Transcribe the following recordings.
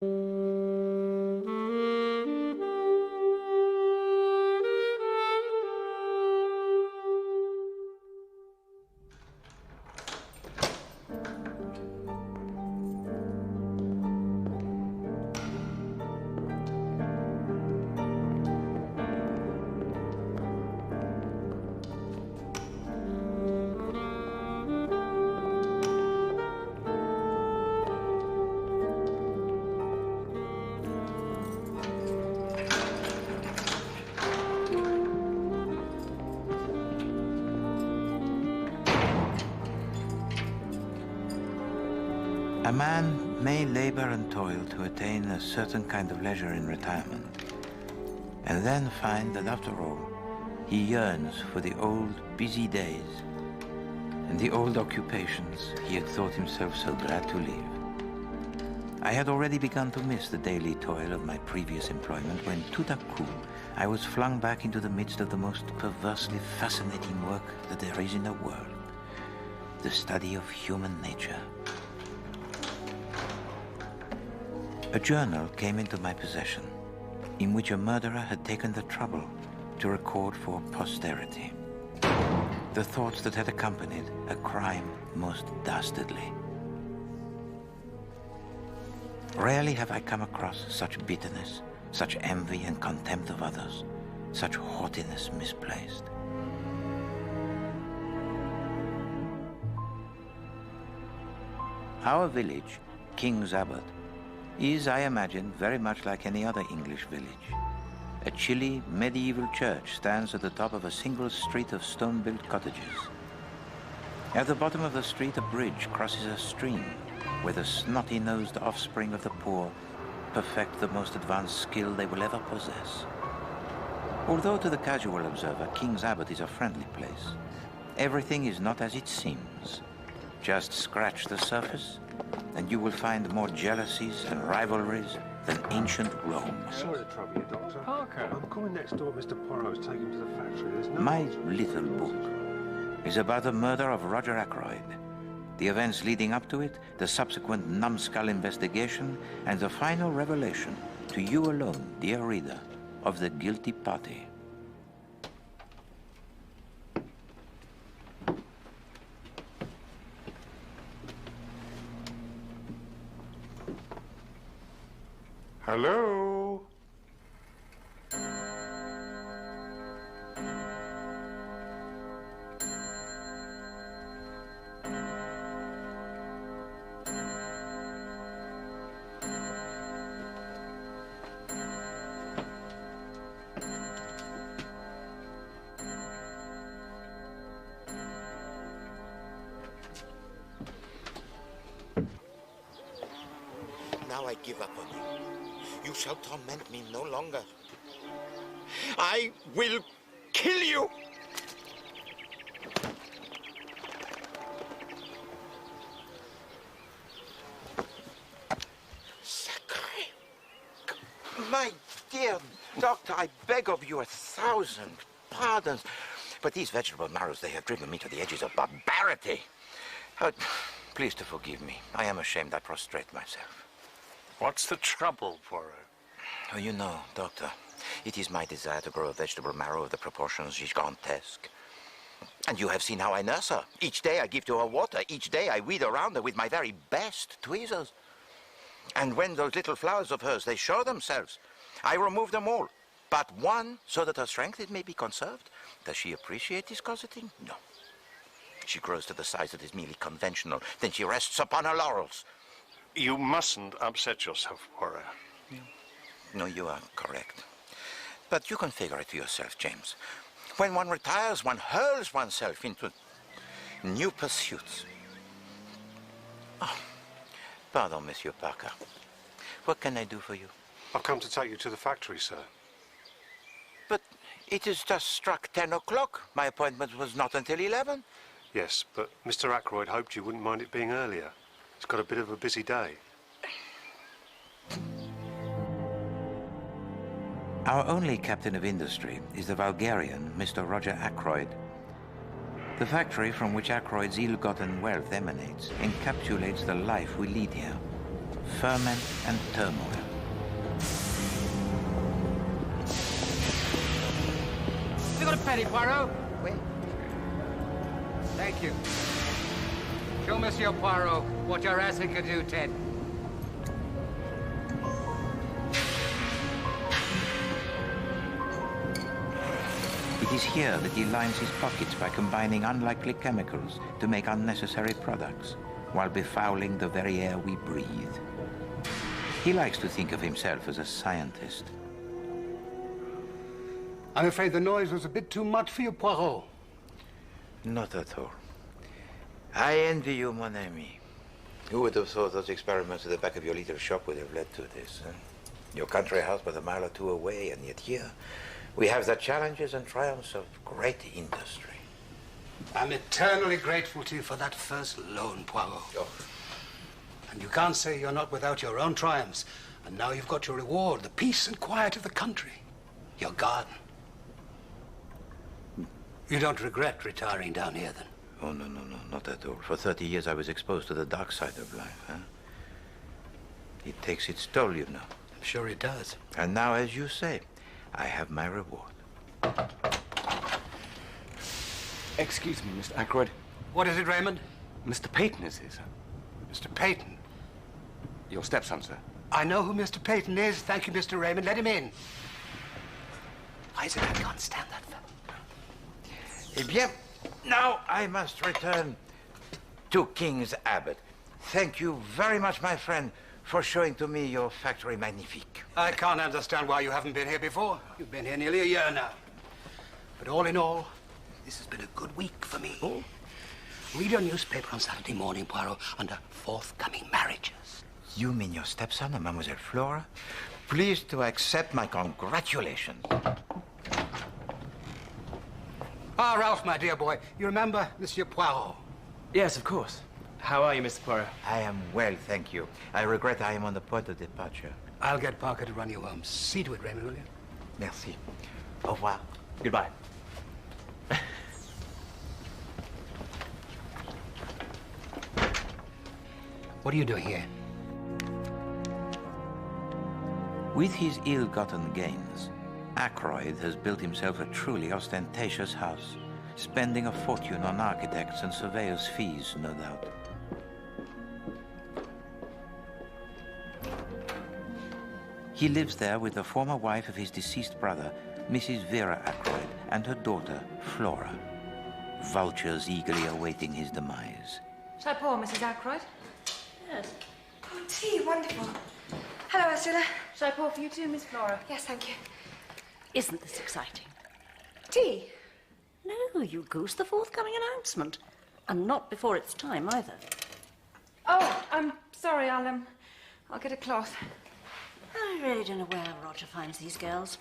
A man may labor and toil to attain a certain kind of leisure in retirement, and then find that after all, he yearns for the old busy days and the old occupations he had thought himself so glad to leave. I had already begun to miss the daily toil of my previous employment when tout à coup I was flung back into the midst of the most perversely fascinating work that there is in the world, the study of human nature. A journal came into my possession in which a murderer had taken the trouble to record for posterity the thoughts that had accompanied a crime most dastardly. Rarely have I come across such bitterness, such envy and contempt of others, such haughtiness misplaced. Our village, King's Abbot, is, I imagine, very much like any other English village. A chilly, medieval church stands at the top of a single street of stone-built cottages. At the bottom of the street, a bridge crosses a stream where the snotty-nosed offspring of the poor perfect the most advanced skill they will ever possess. Although to the casual observer, King's Abbot is a friendly place, everything is not as it seems. Just scratch the surface, and you will find more jealousies and rivalries than ancient Rome. Sorry to trouble you, Doctor. Parker. I'm calling next door. Mr. Poirot's taken him to the factory. There's no... My little book is about the murder of Roger Ackroyd, the events leading up to it, the subsequent numbskull investigation, and the final revelation, to you alone, dear reader, of the guilty party. Hello? Now I give up on you. You shall torment me no longer. I will kill you! Sacre! My dear doctor, I beg of you 1,000 pardons. But these vegetable marrows, they have driven me to the edges of barbarity. Please to forgive me. I am ashamed I prostrate myself. What's the trouble, Poirot? Oh, you know, Doctor, it is my desire to grow a vegetable marrow of the proportions gigantesque. And you have seen how I nurse her. Each day I give to her water. Each day I weed around her with my very best tweezers. And when those little flowers of hers, they show themselves, I remove them all. But one, so that her strength it may be conserved. Does she appreciate this cosseting? No. She grows to the size that is merely conventional. Then she rests upon her laurels. You mustn't upset yourself, Poirot. No, you are correct. But you can figure it to yourself, James. When one retires, one hurls oneself into new pursuits. Oh, pardon, Monsieur Parker. What can I do for you? I've come to take you to the factory, sir. But it is just struck 10 o'clock. My appointment was not until 11. Yes, but Mr. Ackroyd hoped you wouldn't mind it being earlier. He's got a bit of a busy day. Our only captain of industry is the Bulgarian, Mr. Roger Ackroyd. The factory from which Ackroyd's ill-gotten wealth emanates encapsulates the life we lead here. ferment and turmoil. You got a penny, Poirot? Wait. Thank you. Show Monsieur Poirot what your ass can do, Ted. It is here that he lines his pockets by combining unlikely chemicals to make unnecessary products, while befouling the very air we breathe. He likes to think of himself as a scientist. I'm afraid the noise was a bit too much for you, Poirot. Not at all. I envy you, mon ami. Who would have thought those experiments at the back of your little shop would have led to this? Huh? Your country house but a mile or two away, and yet here we have the challenges and triumphs of great industry. I'm eternally grateful to you for that first loan, Poirot. Oh. And you can't say you're not without your own triumphs. And now you've got your reward, the peace and quiet of the country. Your garden. You don't regret retiring down here, then? Oh, no, not at all. For 30 years I was exposed to the dark side of life, huh? It takes its toll, you know. I'm sure it does. And now, as you say, I have my reward. Excuse me, Mr. Ackroyd. What is it, Raymond? Mr. Peyton is here, sir. Mr. Peyton. Your stepson, sir. I know who Mr. Peyton is. Thank you, Mr. Raymond. Let him in. Why is it I can't stand that fellow? Eh bien, now I must return to King's Abbot. Thank you very much, my friend, for showing to me your factory magnifique. I can't understand why you haven't been here before. You've been here nearly a year now. But all in all, this has been a good week for me. Oh. Read your newspaper on Saturday morning, Poirot, under forthcoming marriages. You mean your stepson and Mademoiselle Flora? Please to accept my congratulations. Ah, Ralph, my dear boy, you remember Monsieur Poirot? Yes, of course. How are you, Mr. Poirot? I am well, thank you. I regret I am on the point of departure. I'll get Parker to run you home. See to it, Raymond, will you? Merci. Au revoir. Goodbye. What are you doing here? With his ill-gotten gains, Ackroyd has built himself a truly ostentatious house, spending a fortune on architects and surveyors' fees, no doubt. He lives there with the former wife of his deceased brother, Mrs. Vera Ackroyd, and her daughter, Flora. Vultures eagerly awaiting his demise. Shall I pour, Mrs. Ackroyd? Yes. Oh, tea, wonderful. Hello, Ursula. Shall I pour for you too, Miss Flora? Yes, thank you. Isn't this exciting? Tea? No, you goose, the forthcoming announcement. And not before it's time, either. Oh, I'm sorry, I'll get a cloth. I really don't know where Roger finds these girls.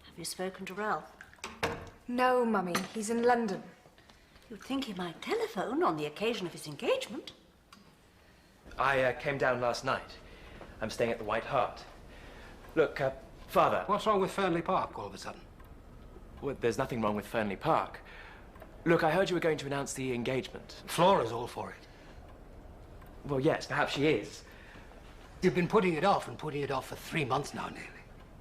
Have you spoken to Ralph? No, Mummy. He's in London. You'd think he might telephone on the occasion of his engagement. I came down last night. I'm staying at the White Hart. Look, Father. What's wrong with Fernley Park all of a sudden? Well, there's nothing wrong with Fernley Park. Look, I heard you were going to announce the engagement. Flora's all for it. Well, yes, perhaps she is. You've been putting it off and putting it off for 3 months now, nearly.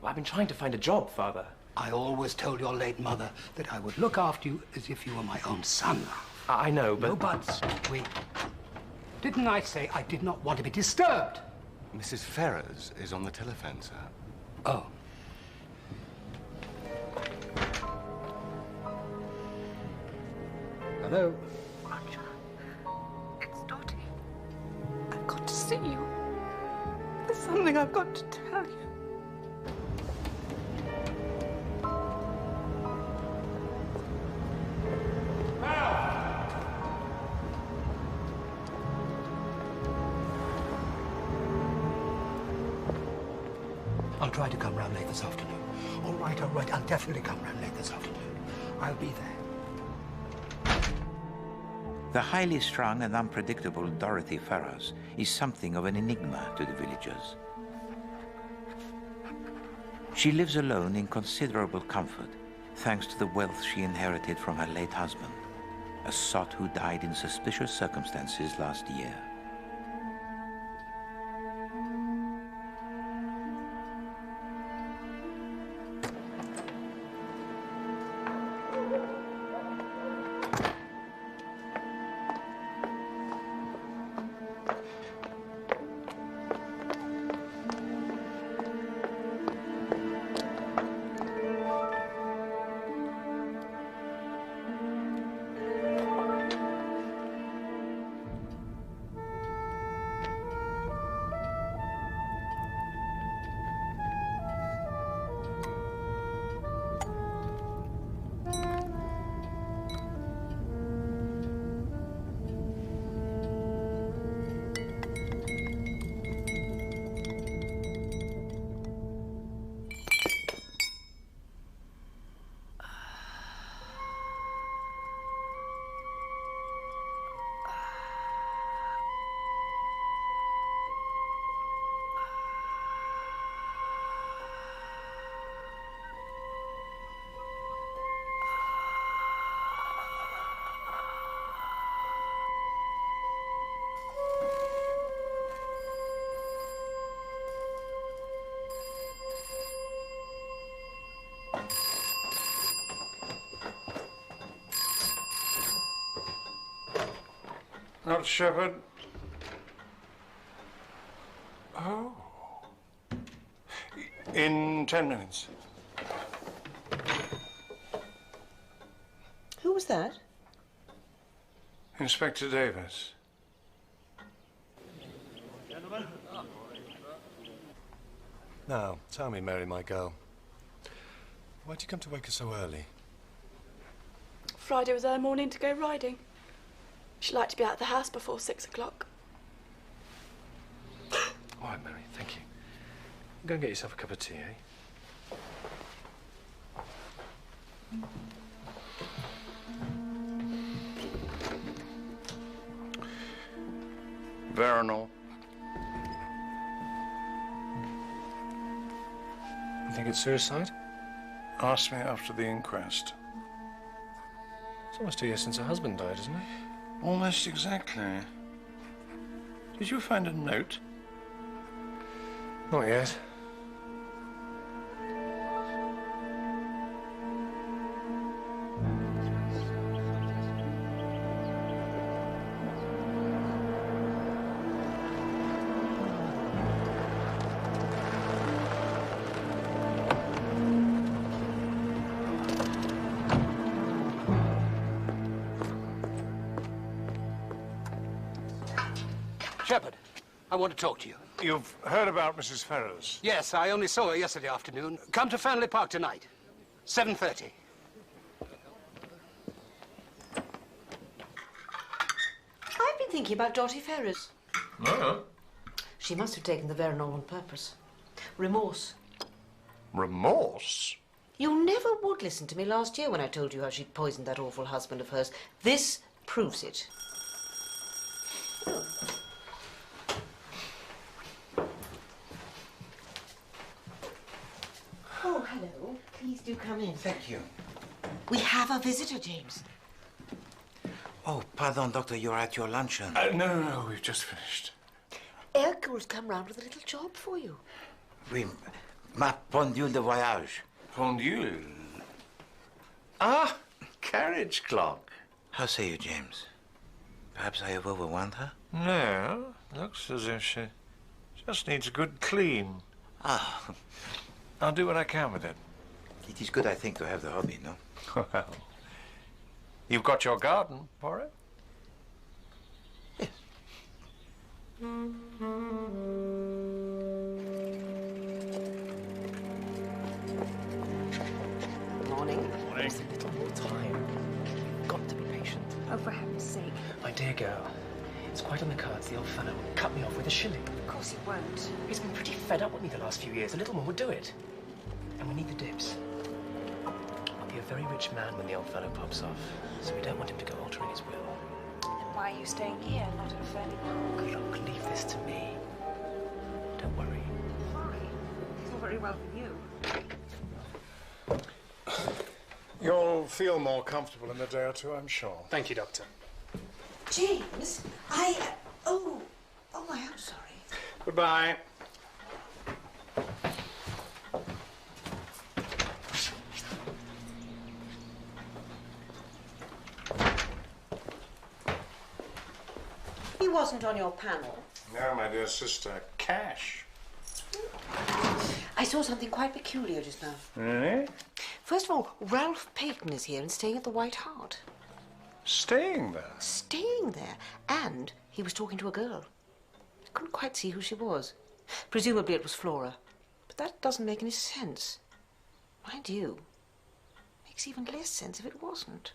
Well, I've been trying to find a job, Father. I always told your late mother that I would look after you as if you were my own son. I know, but... No buts. Wait. Didn't I say I did not want to be disturbed? Mrs. Ferrers is on the telephone, sir. Oh. Hello? Roger. It's Dottie. I've got to see you. There's something I've got to tell you. I'll try to come round late this afternoon. All right, I'll definitely come round late this afternoon. I'll be there. The highly strung and unpredictable Dorothy Ferrars is something of an enigma to the villagers. She lives alone in considerable comfort, thanks to the wealth she inherited from her late husband, a sot who died in suspicious circumstances last year. Not Shepherd. Oh. In 10 minutes. Who was that? Inspector Davis. Gentlemen. Now, tell me, Mary, my girl, why'd you come to wake us so early? Friday was her morning to go riding. She liked to be out of the house before 6 o'clock. All right, Mary, thank you. Go and get yourself a cup of tea, eh? Vernal. You think it's suicide? Ask me after the inquest. It's almost 2 years since her husband died, isn't it? Almost exactly. Did you find a note? Not yet. Shepherd, I want to talk to you. You've heard about Mrs. Ferrers? Yes, I only saw her yesterday afternoon. Come to Fernley Park tonight, 7:30. I've been thinking about Dottie Ferrers. No. She must have taken the Veronal on purpose. Remorse. Remorse? You never would listen to me last year when I told you how she'd poisoned that awful husband of hers. This proves it. Oh, hello. Please do come in. Thank you. We have a visitor, James. Oh, pardon, Doctor, you're at your luncheon. No, we've just finished. Hercule's come round with a little job for you. Oui, ma pendule de voyage. Pendule? Ah, carriage clock. How say you, James? Perhaps I have overwhelmed her? No, looks as if she just needs a good clean. Ah. I'll do what I can with it. It is good, I think, to have the hobby, no? Well, you've got your garden, Poirot? Yes. Morning. Just a little more time. You've got to be patient. Oh, for heaven's sake. My dear girl, it's quite on the cards the old fellow will cut me off with a shilling. Of course he won't. He's been pretty fed up with me the last few years. A little more would do it. And we need the dips. I'll be a very rich man when the old fellow pops off, so we don't want him to go altering his will. Then why are you staying here, not at Fernley Park? Look, leave this to me. Don't worry. Why? It's all very well for you. You'll feel more comfortable in a day or two, I'm sure. Thank you, Doctor. James, Oh, I am sorry. Goodbye. He wasn't on your panel. No, my dear sister, cash. I saw something quite peculiar just now. Really? First of all, Ralph Peyton is here and staying at the White Hart. Staying there? Staying there. And he was talking to a girl. I couldn't quite see who she was. Presumably it was Flora. But that doesn't make any sense. Mind you, makes even less sense if it wasn't.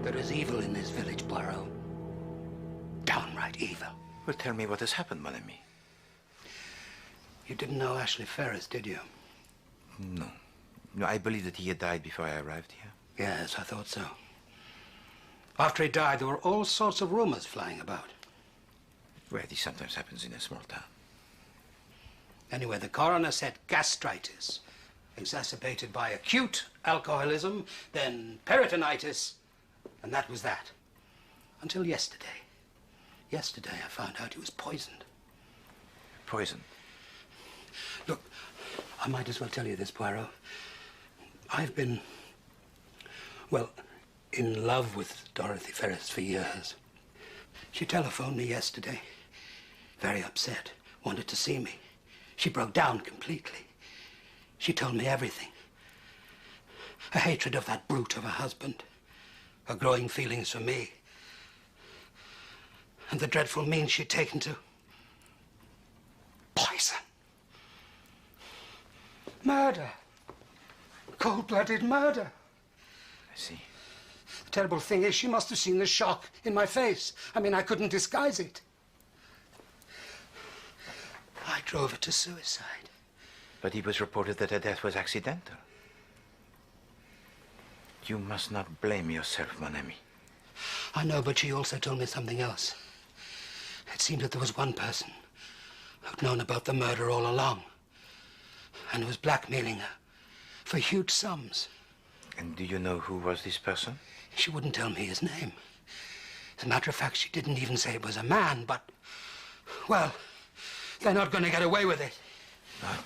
There is evil in this village, Poirot. Downright evil. Well, tell me what has happened, mon ami. You didn't know Ashley Ferrers, did you? No. No, I believe that he had died before I arrived here. Yes, I thought so. After he died, there were all sorts of rumors flying about. Well, this sometimes happens in a small town. Anyway, the coroner said gastritis. exacerbated by acute alcoholism, then peritonitis, and that was that. Until yesterday. Yesterday I found out he was poisoned. Poison? Look, I might as well tell you this, Poirot. I've been, well, in love with Dorothy Ferris for years. She telephoned me yesterday, very upset, wanted to see me. She broke down completely. She told me everything. Her hatred of that brute of a husband, her growing feelings for me, and the dreadful means she'd taken to poison. Murder. Cold-blooded murder. I see. The terrible thing is she must have seen the shock in my face. I mean, I couldn't disguise it. I drove her to suicide. But it was reported that her death was accidental. You must not blame yourself, mon ami. I know, but she also told me something else. It seemed that there was one person who'd known about the murder all along and who was blackmailing her for huge sums. And do you know who was this person? She wouldn't tell me his name. As a matter of fact, she didn't even say it was a man, but, well, they're not going to get away with it. But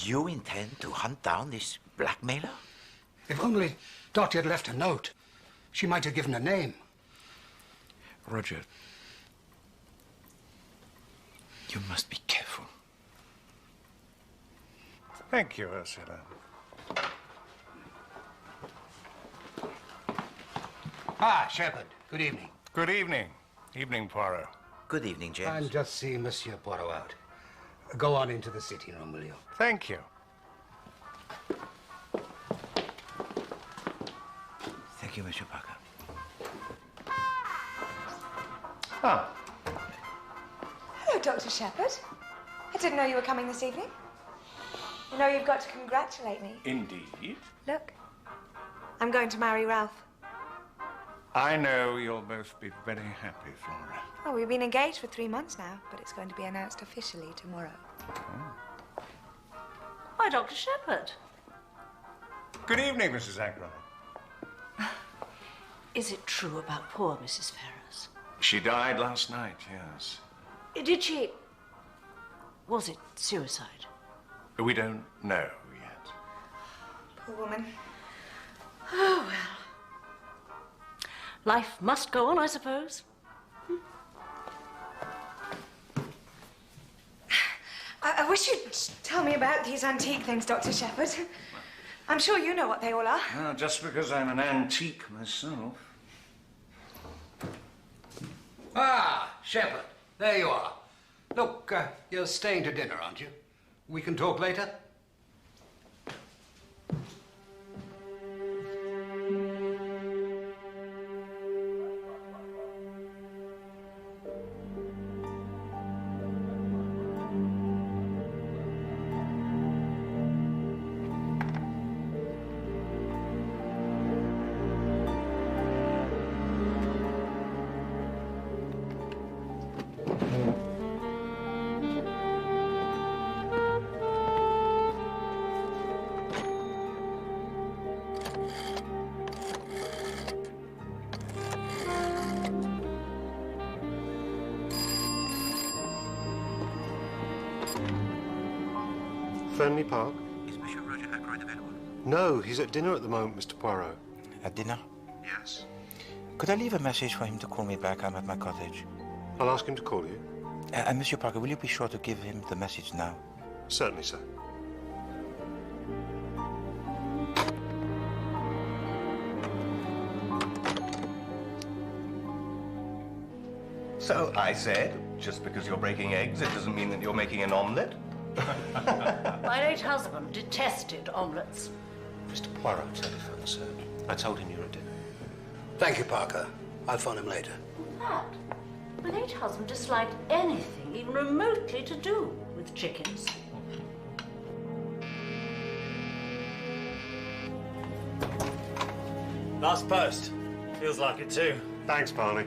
you intend to hunt down this blackmailer? If only Dottie had left a note, she might have given a name. Roger, you must be careful. Thank you, Ursula. Ah, Shepard. Good evening. Good evening. Evening, Poirot. Good evening, James. I'll just see Monsieur Poirot out. Go on into the sitting room, will you? Thank you. Thank you, Monsieur Parker. Ah, Hello, Dr. Shepard. I didn't know you were coming this evening. You know, you've got to congratulate me. indeed. Look, I'm going to marry Ralph. I know you'll both be very happy, Flora. Oh, we've been engaged for 3 months now, but it's going to be announced officially tomorrow. Why, Dr. Shepard? Good evening, Mrs. Ackroyd. Is it true about poor Mrs. Ferris? She died last night, yes. Did she... Was it suicide? We don't know yet. Poor woman. Oh, well. Life must go on, I suppose. I wish you'd tell me about these antique things, Dr. Shepard. I'm sure you know what they all are. Well, just because I'm an antique myself. Ah, Shepard. There you are. Look, you're staying to dinner, aren't you? We can talk later? Fernley Park? Is Monsieur Roger Ackroyd available? No, he's at dinner at the moment, Mr. Poirot. At dinner? Yes. Could I leave a message for him to call me back? I'm at my cottage. I'll ask him to call you. Monsieur Parker, will you be sure to give him the message now? Certainly, sir. So I said, just because you're breaking eggs, it doesn't mean that you're making an omelette. My late husband detested omelettes. Mr. Poirot telephoned, sir. I told him you were at dinner. Thank you, Parker. I'll phone him later. In fact, my late husband disliked anything even remotely to do with chickens. Last post. Feels like it too. Thanks, Barney.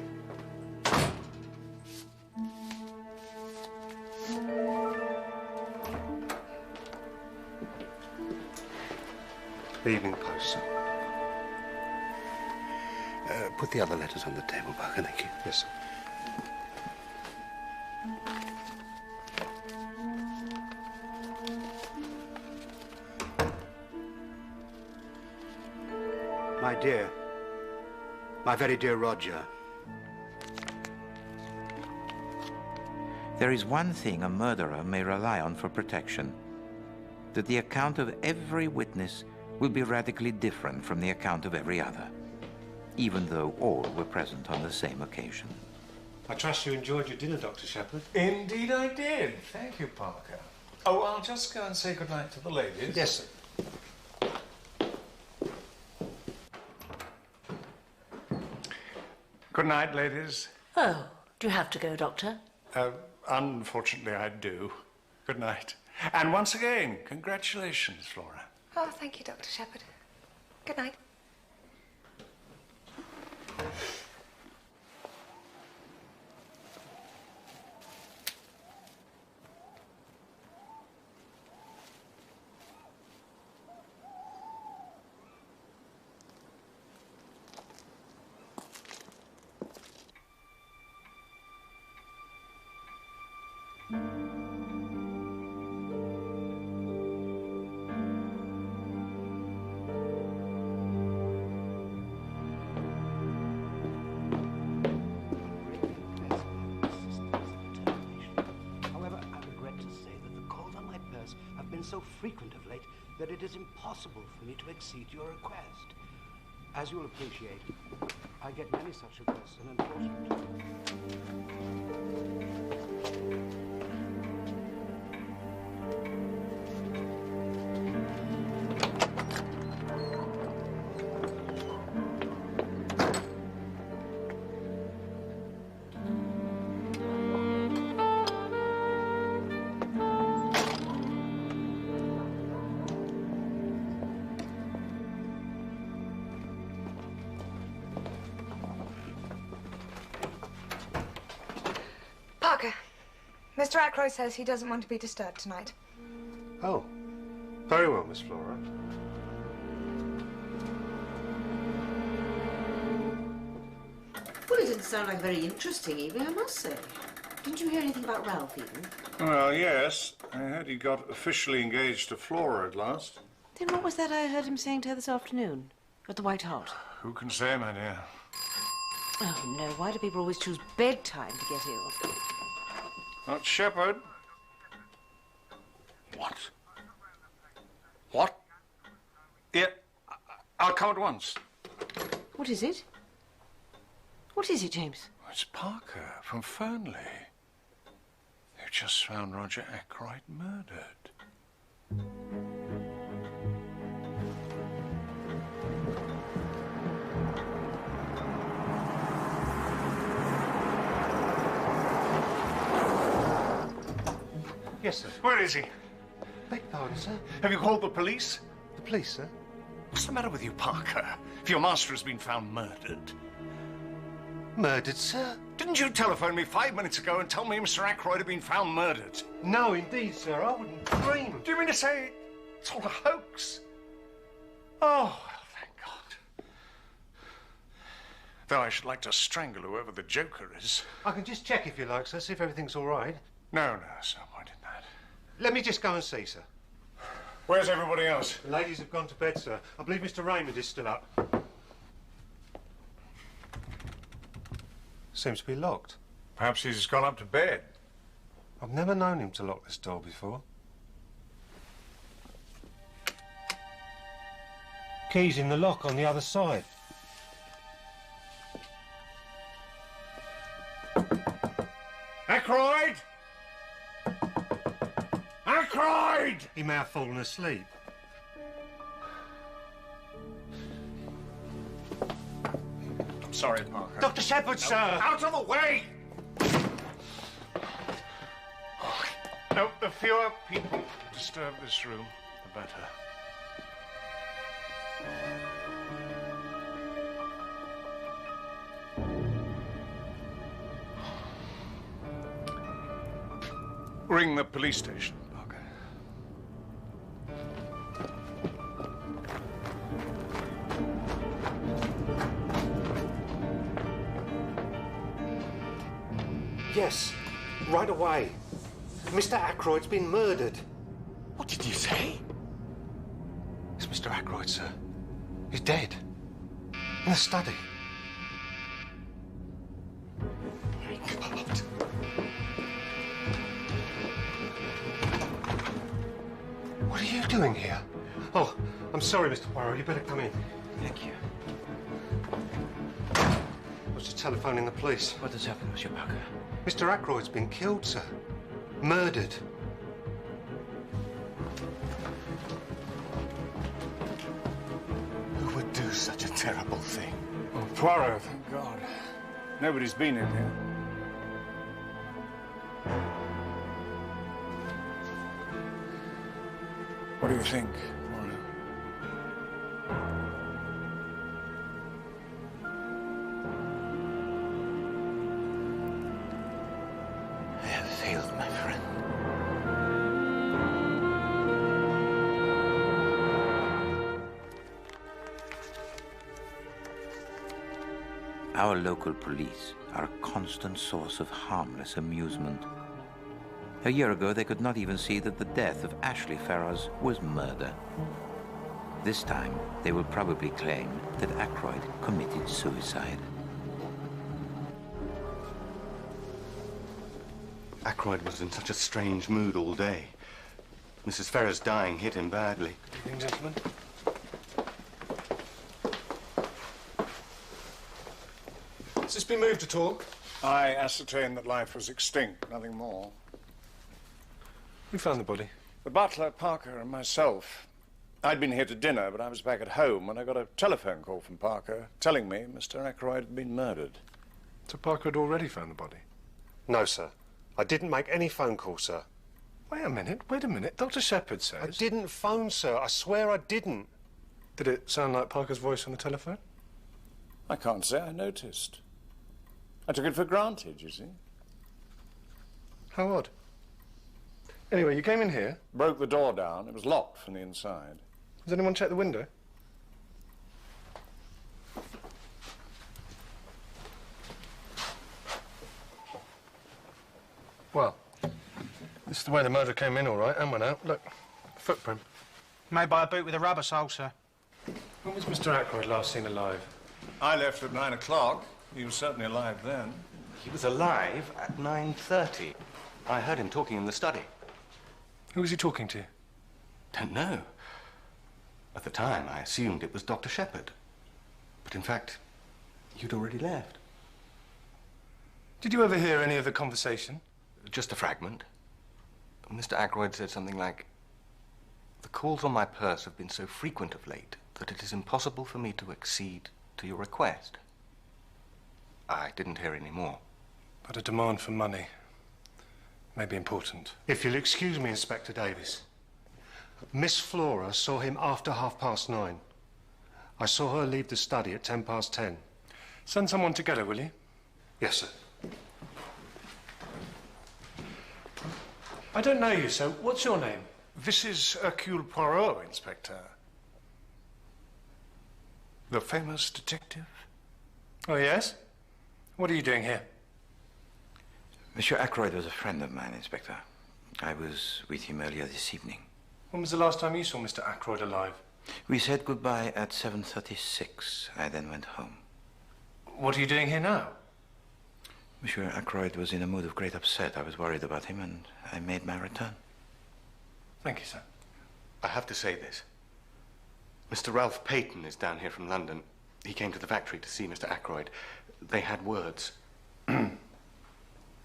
Evening Post, sir. Put the other letters on the table, Parker, thank you. Yes, sir. My dear, my very dear Roger. There is one thing a murderer may rely on for protection: that the account of every witness will be radically different from the account of every other, even though all were present on the same occasion. I trust you enjoyed your dinner, Dr. Shepherd. Indeed I did. Thank you, Parker. Oh, I'll just go and say goodnight to the ladies. Yes, sir. Good night, ladies. Oh, do you have to go, Doctor? Unfortunately, I do. Good night. And once again, congratulations, Flora. Oh, thank you, Dr. Shepherd. Good night. So frequent of late that it is impossible for me to exceed your request. As you'll appreciate, I get many such requests, and unfortunately... Parker, Mr. Ackroyd says he doesn't want to be disturbed tonight. Oh, very well, Miss Flora. Well, it didn't sound like a very interesting evening, I must say. Didn't you hear anything about Ralph, even? Well, yes. I heard he got officially engaged to Flora at last. Then what was that I heard him saying to her this afternoon at the White Hart? Who can say, my dear? Oh, no. Why do people always choose bedtime to get ill? Not Shepherd. What? What? Yeah, I'll come at once. What is it? What is it, James? It's Parker from Fernley. They've just found Roger Ackroyd murdered. Yes, sir. Where is he? Beg pardon, sir? Have you called the police? The police, sir? What's the matter with you, Parker? If your master has been found murdered. Murdered, sir? Didn't you telephone me 5 minutes ago and tell me Mr. Ackroyd had been found murdered? No, indeed, sir. I wouldn't dream. Do you mean to say it's all a hoax? Oh, well, thank God. Though I should like to strangle whoever the Joker is. I can just check if you like, sir, see if everything's all right. No, there's no point in that. Let me just go and see, sir. Where's everybody else? The ladies have gone to bed, sir. I believe Mr. Raymond is still up. Seems to be locked. Perhaps he's gone up to bed. I've never known him to lock this door before. Key's in the lock on the other side. Ackroyd! Ackroyd! He may have fallen asleep. I'm sorry, Parker. Dr. Shepherd, sir! Out of the way! No, the fewer people disturb this room, the better. Ring the police station, Parker. Yes, right away. Mr. Ackroyd's been murdered. What did you say? It's Mr. Ackroyd, sir. He's dead. In the study. God. What are you doing here? Oh, I'm sorry, Mr. Poirot. You better come in. Thank you. I was just telephoning the police. What has happened, Monsieur Parker? Mr. Ackroyd's been killed, sir. Murdered. Who would do such a terrible thing? Oh, Poirot, thank God. Nobody's been in here. What do you think, Poirot? I have failed, my friend. Our local police are a constant source of harmless amusement. A year ago, they could not even see that the death of Ashley Ferrars was murder. This time, they will probably claim that Ackroyd committed suicide. Ackroyd was in such a strange mood all day. Mrs. Ferrars dying hit him badly. Good evening, gentlemen. Has this been moved at all? I ascertained that life was extinct, nothing more. Who found the body? The butler, Parker, and myself. I'd been here to dinner, but I was back at home when I got a telephone call from Parker telling me Mr. Ackroyd had been murdered. So Parker had already found the body? No, sir. I didn't make any phone call, sir. Wait a minute. Dr. Shepherd says... I didn't phone, sir. I swear I didn't. Did it sound like Parker's voice on the telephone? I can't say I noticed. I took it for granted, you see. How odd. Anyway, you came in here. Broke the door down. It was locked from the inside. Has anyone checked the window? Well, this is the way the murder came in, all right, and went out. Look, footprint. Made by a boot with a rubber sole, sir. When was Mr. Ackroyd last seen alive? I left at 9 o'clock. He was certainly alive then. He was alive at 9:30. I heard him talking in the study. Who was he talking to? Don't know. At the time, I assumed it was Dr. Shepherd. But in fact, you'd already left. Did you ever hear any of the conversation? Just a fragment. Mr. Ackroyd said something like, "The calls on my purse have been so frequent of late that it is impossible for me to accede to your request." I didn't hear any more. But a demand for money may be important. If you'll excuse me, Inspector Davis. Miss Flora saw him after 9:30. I saw her leave the study at 10:10. Send someone to get her, will you? Yes, sir. I don't know you, so what's your name? This is Hercule Poirot, Inspector. The famous detective. Oh, yes? What are you doing here? Monsieur Ackroyd was a friend of mine, Inspector. I was with him earlier this evening. When was the last time you saw Mr. Ackroyd alive? We said goodbye at 7:36. I then went home. What are you doing here now? Monsieur Ackroyd was in a mood of great upset. I was worried about him, and I made my return. Thank you, sir. I have to say this. Mr. Ralph Peyton is down here from London. He came to the factory to see Mr. Ackroyd. They had words.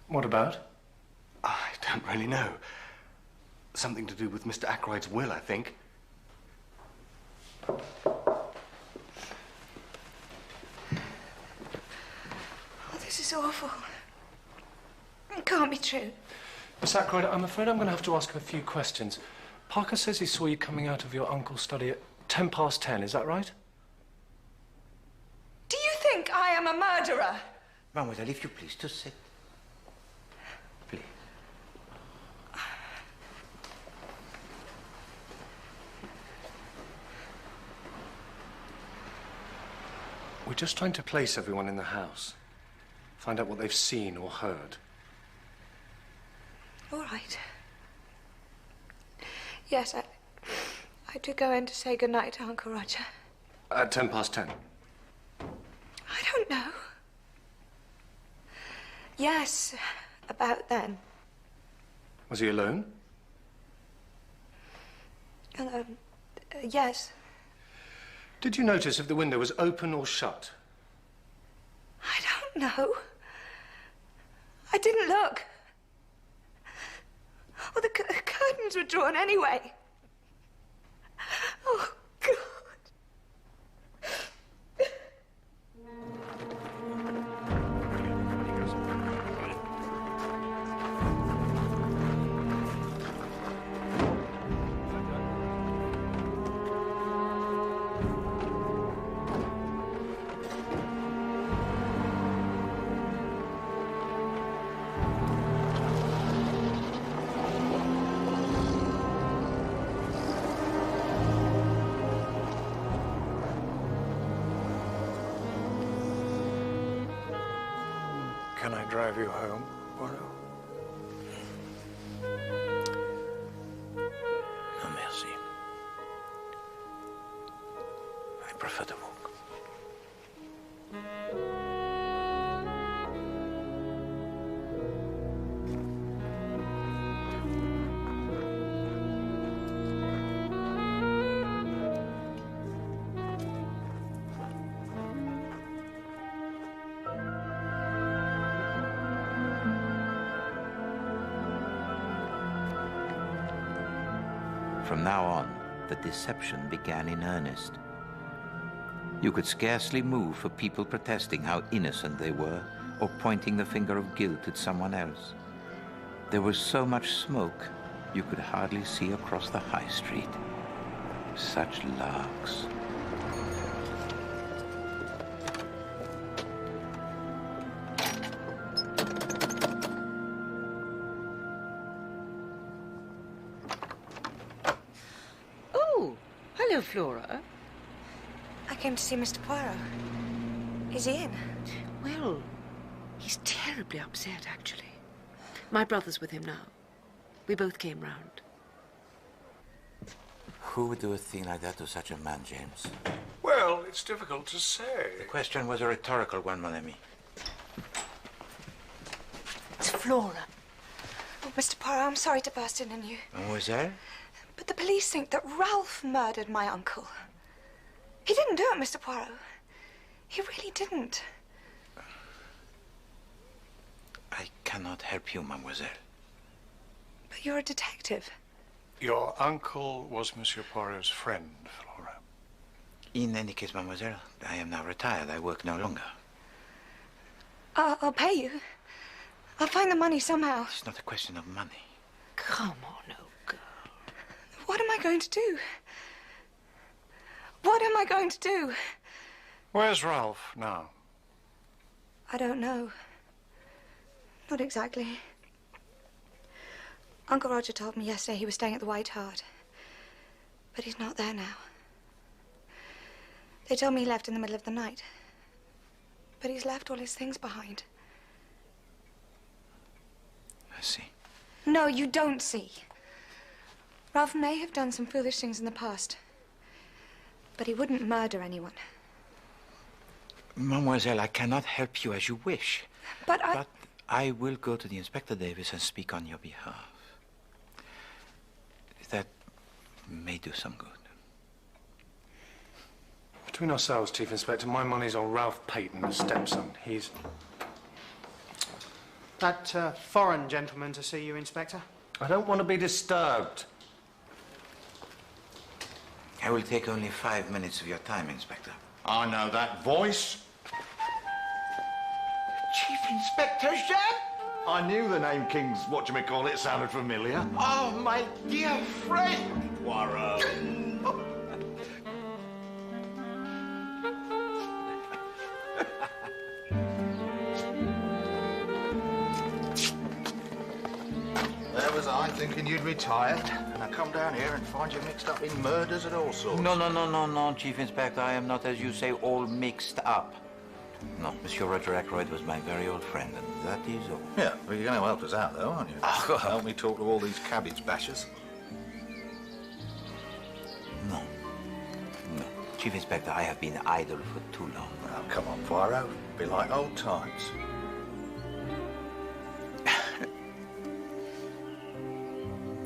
What about? I don't really know. Something to do with Mr. Ackroyd's will, I think. Oh, this is awful. It can't be true. Miss Ackroyd, I'm afraid I'm going to have to ask a few questions. Parker says he saw you coming out of your uncle's study at 10:10. Is that right? Do you think I am a murderer? Mademoiselle, if you please, to sit. Please. We're just trying to place everyone in the house. Find out what they've seen or heard. All right. Yes, I do go in to say goodnight to Uncle Roger. At 10:10. I don't know. Yes, about then. Was he alone? Yes. Did you notice if the window was open or shut? I don't know. I didn't look. Well, the curtains were drawn anyway. Oh, God. Can I drive you home, Poirot? No, merci. I prefer to walk. From now on, the deception began in earnest. You could scarcely move for people protesting how innocent they were or pointing the finger of guilt at someone else. There was so much smoke, you could hardly see across the high street. Such larks. Hello, Flora. I came to see Mr. Poirot. Is he in? Well, he's terribly upset, actually. My brother's with him now. We both came round. Who would do a thing like that to such a man, James? Well, it's difficult to say. The question was a rhetorical one, mon ami. It's Flora. Oh, Mr. Poirot, I'm sorry to burst in on you. Mademoiselle? But the police think that Ralph murdered my uncle. He didn't do it, Mr. Poirot. He really didn't. I cannot help you, mademoiselle. But you're a detective. Your uncle was Monsieur Poirot's friend, Flora. In any case, mademoiselle, I am now retired. I work no longer. I'll pay you. I'll find the money somehow. It's not a question of money. Come on, old girl. What am I going to do? What am I going to do? Where's Ralph now? I don't know. Not exactly. Uncle Roger told me yesterday he was staying at the White Hart. But he's not there now. They told me he left in the middle of the night. But he's left all his things behind. I see. No, you don't see. Ralph may have done some foolish things in the past. But he wouldn't murder anyone. Mademoiselle, I cannot help you as you wish. But I will go to the Inspector Davis and speak on your behalf. That may do some good. Between ourselves, Chief Inspector, my money's on Ralph Peyton, the stepson. He's... That foreign gentleman to see you, Inspector? I don't want to be disturbed. I will take only 5 minutes of your time, Inspector. I know that voice. Chief Inspector Jack? I knew the name King's whatchamacallit sounded familiar. Oh, my dear friend. Poirot. There was I thinking you'd retired, and I come down here and find you mixed up in murders and all sorts. No, Chief Inspector. I am not, as you say, all mixed up. No, Monsieur Roger Ackroyd was my very old friend, and that is all. Yeah, well, you're going to help us out, though, aren't you? Help me talk to all these cabbage bashers. No. No. Chief Inspector, I have been idle for too long. Now, come on, Poirot. Be like old times.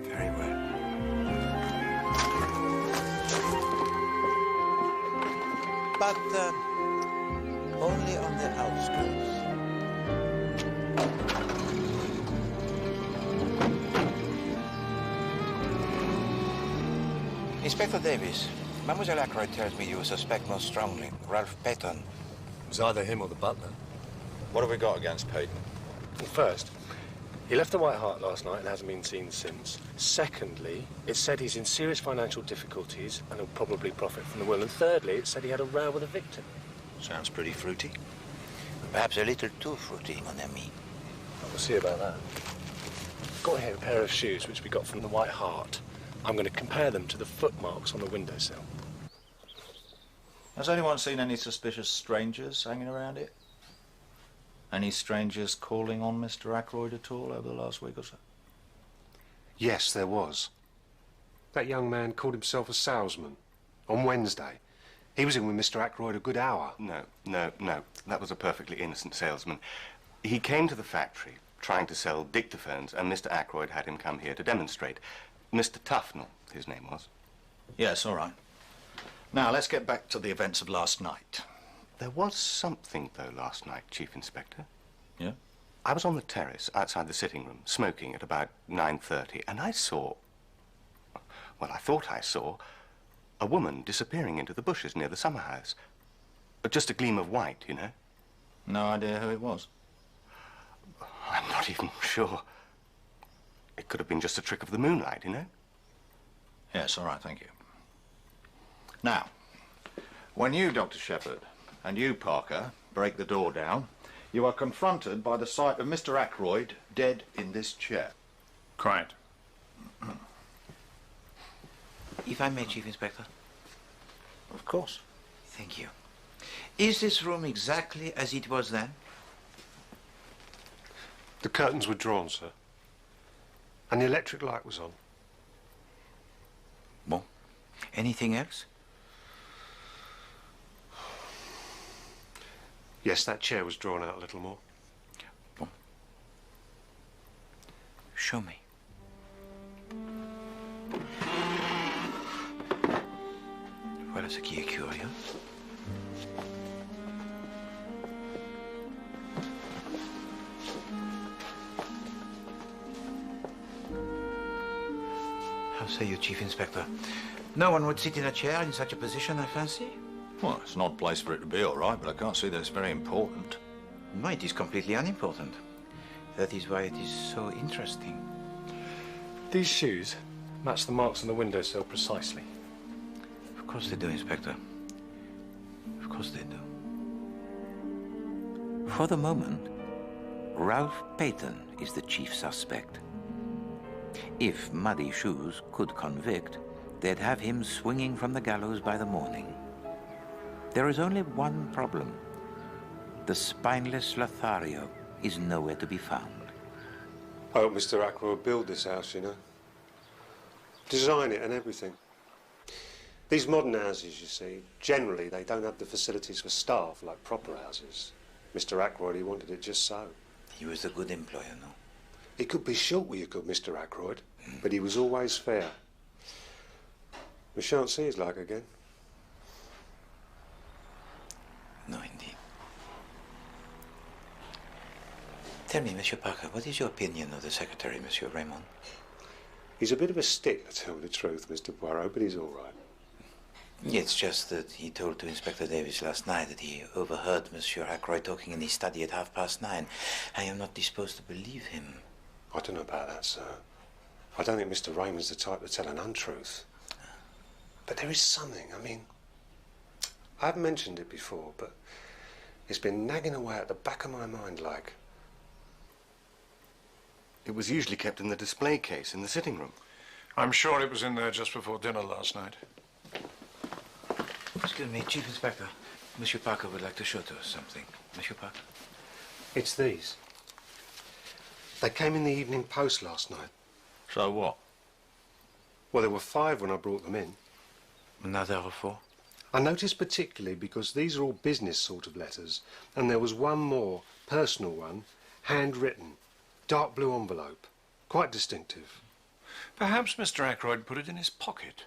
Very well. But only on the outskirts. Inspector Davis, Mademoiselle Ackroyd tells me you suspect most strongly Ralph Peyton. It was either him or the butler. What have we got against Peyton? Well, first, he left the White Hart last night and hasn't been seen since. Secondly, it said he's in serious financial difficulties and will probably profit from the will. And thirdly, it said he had a row with a victim. Sounds pretty fruity. Perhaps a little too fruity, mon ami. We'll see about that. Got here a pair of shoes which we got from the White Hart. I'm going to compare them to the footmarks on the windowsill. Has anyone seen any suspicious strangers hanging around it? Any strangers calling on Mr. Ackroyd at all over the last week or so? Yes, there was. That young man called himself a salesman on Wednesday. He was in with Mr. Ackroyd a good hour. No. That was a perfectly innocent salesman. He came to the factory trying to sell dictaphones, and Mr. Ackroyd had him come here to demonstrate. Mr. Tufnell, his name was. Yes, all right. Now, let's get back to the events of last night. There was something, though, last night, Chief Inspector. Yeah? I was on the terrace outside the sitting room, smoking at about 9:30, and I saw... well, I thought I saw a woman disappearing into the bushes near the summer house. Just a gleam of white, you know. No idea who it was? I'm not even sure. It could have been just a trick of the moonlight, you know? Yes, all right, thank you. Now, when you, Dr. Shepherd, and you, Parker, break the door down, you are confronted by the sight of Mr. Ackroyd dead in this chair. Quiet. If I may, Chief Inspector. Of course. Thank you. Is this room exactly as it was then? The curtains were drawn, sir. And the electric light was on. Bon. Anything else? Yes, that chair was drawn out a little more. Bon. Show me. Voilà ce qui est curieux. How say you, Chief Inspector? No one would sit in a chair in such a position, I fancy? Well, it's an odd place for it to be, all right, but I can't see that it's very important. No, it is completely unimportant. That is why it is so interesting. These shoes match the marks on the windowsill precisely. Of course they do, Inspector. Of course they do. For the moment, Ralph Peyton is the chief suspect. If Muddy Shoes could convict, they'd have him swinging from the gallows by the morning. There is only one problem. The spineless Lothario is nowhere to be found. I hope Mr. Ackroyd will build this house, you know. Design it and everything. These modern houses, you see, generally they don't have the facilities for staff like proper houses. Mr. Ackroyd, he wanted it just so. He was a good employer, no? He could be short with you, could Mr. Ackroyd, but he was always fair. We shan't see his like again. No, indeed. Tell me, Monsieur Parker, what is your opinion of the secretary, Monsieur Raymond? He's a bit of a stick, to tell the truth, Mr. Poirot, but he's all right. It's just that he told to Inspector Davis last night that he overheard Monsieur Ackroyd talking in his study at 9:30. I am not disposed to believe him. I don't know about that, sir. I don't think Mr. Raymond's the type to tell an untruth. But there is something, I mean, I haven't mentioned it before, but it's been nagging away at the back of my mind like. It was usually kept in the display case in the sitting room. I'm sure it was in there just before dinner last night. Excuse me, Chief Inspector. Monsieur Parker would like to show to us something. Monsieur Parker? It's these. They came in the Evening Post last night. So what? Well, there were 5 when I brought them in. Another 4? I noticed particularly because these are all business sort of letters, and there was one more, personal one, handwritten, dark blue envelope. Quite distinctive. Perhaps Mr. Ackroyd put it in his pocket.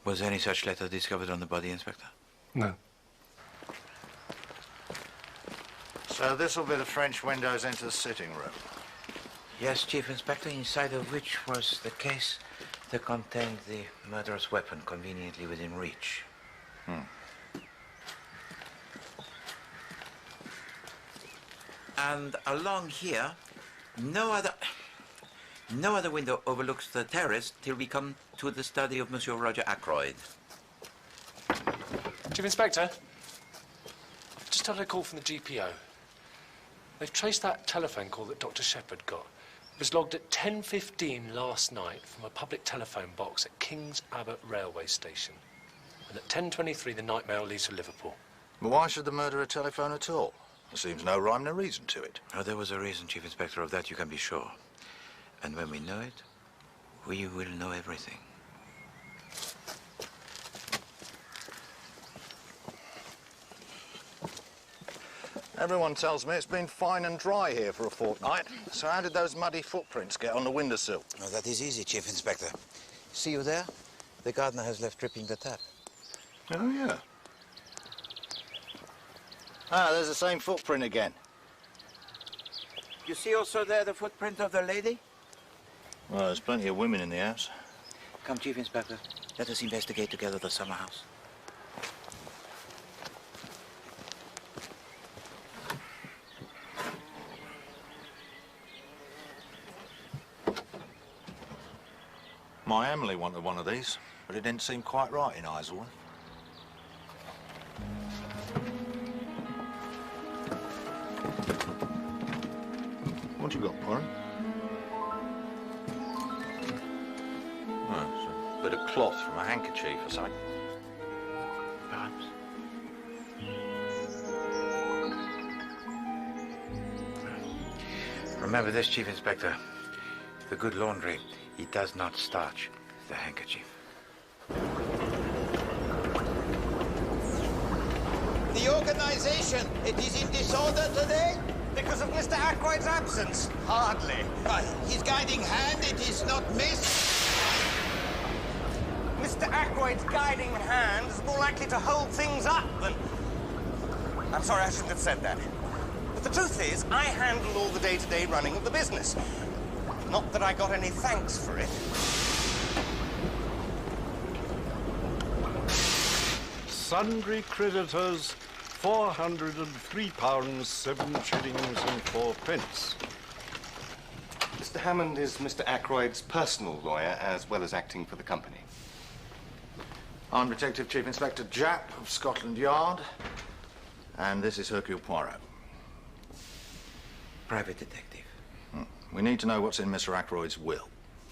Was any such letter discovered on the body, Inspector? No. So this will be the French windows into the sitting room. Yes, Chief Inspector, inside of which was the case that contained the murderous weapon conveniently within reach. And along here, no other window overlooks the terrace till we come to the study of Monsieur Roger Ackroyd. Chief Inspector, I've just had a call from the GPO. They've traced that telephone call that Dr. Shepherd got. It was logged at 10:15 last night from a public telephone box at King's Abbot Railway Station. And at 10:23, the night mail leaves for Liverpool. But why should the murderer telephone at all? There seems no rhyme, no reason to it. Oh, there was a reason, Chief Inspector, of that you can be sure. And when we know it, we will know everything. Everyone tells me it's been fine and dry here for a fortnight. So how did those muddy footprints get on the windowsill? Oh, that is easy, Chief Inspector. See you there? The gardener has left dripping the tap. Oh, yeah. Ah, there's the same footprint again. You see also there the footprint of the lady? Well, there's plenty of women in the house. Come, Chief Inspector. Let us investigate together the summer house. My Emily wanted one of these, but it didn't seem quite right in Isleworth. What you got, Poirot? Oh, it's a bit of cloth from a handkerchief or something. Perhaps. Remember this, Chief Inspector. The good laundry, it does not starch the handkerchief. The organization, it is in disorder today? Because of Mr. Ackroyd's absence? Hardly. His guiding hand, it is not missed. Mr. Ackroyd's guiding hand is more likely to hold things up than... I'm sorry, I shouldn't have said that. But the truth is, I handle all the day-to-day running of the business. Not that I got any thanks for it. Sundry creditors, £403, 7 shillings and 4 pence. Mr. Hammond is Mr. Ackroyd's personal lawyer, as well as acting for the company. I'm Detective Chief Inspector Japp of Scotland Yard, and this is Hercule Poirot. Private detective. We need to know what's in Mr. Ackroyd's will.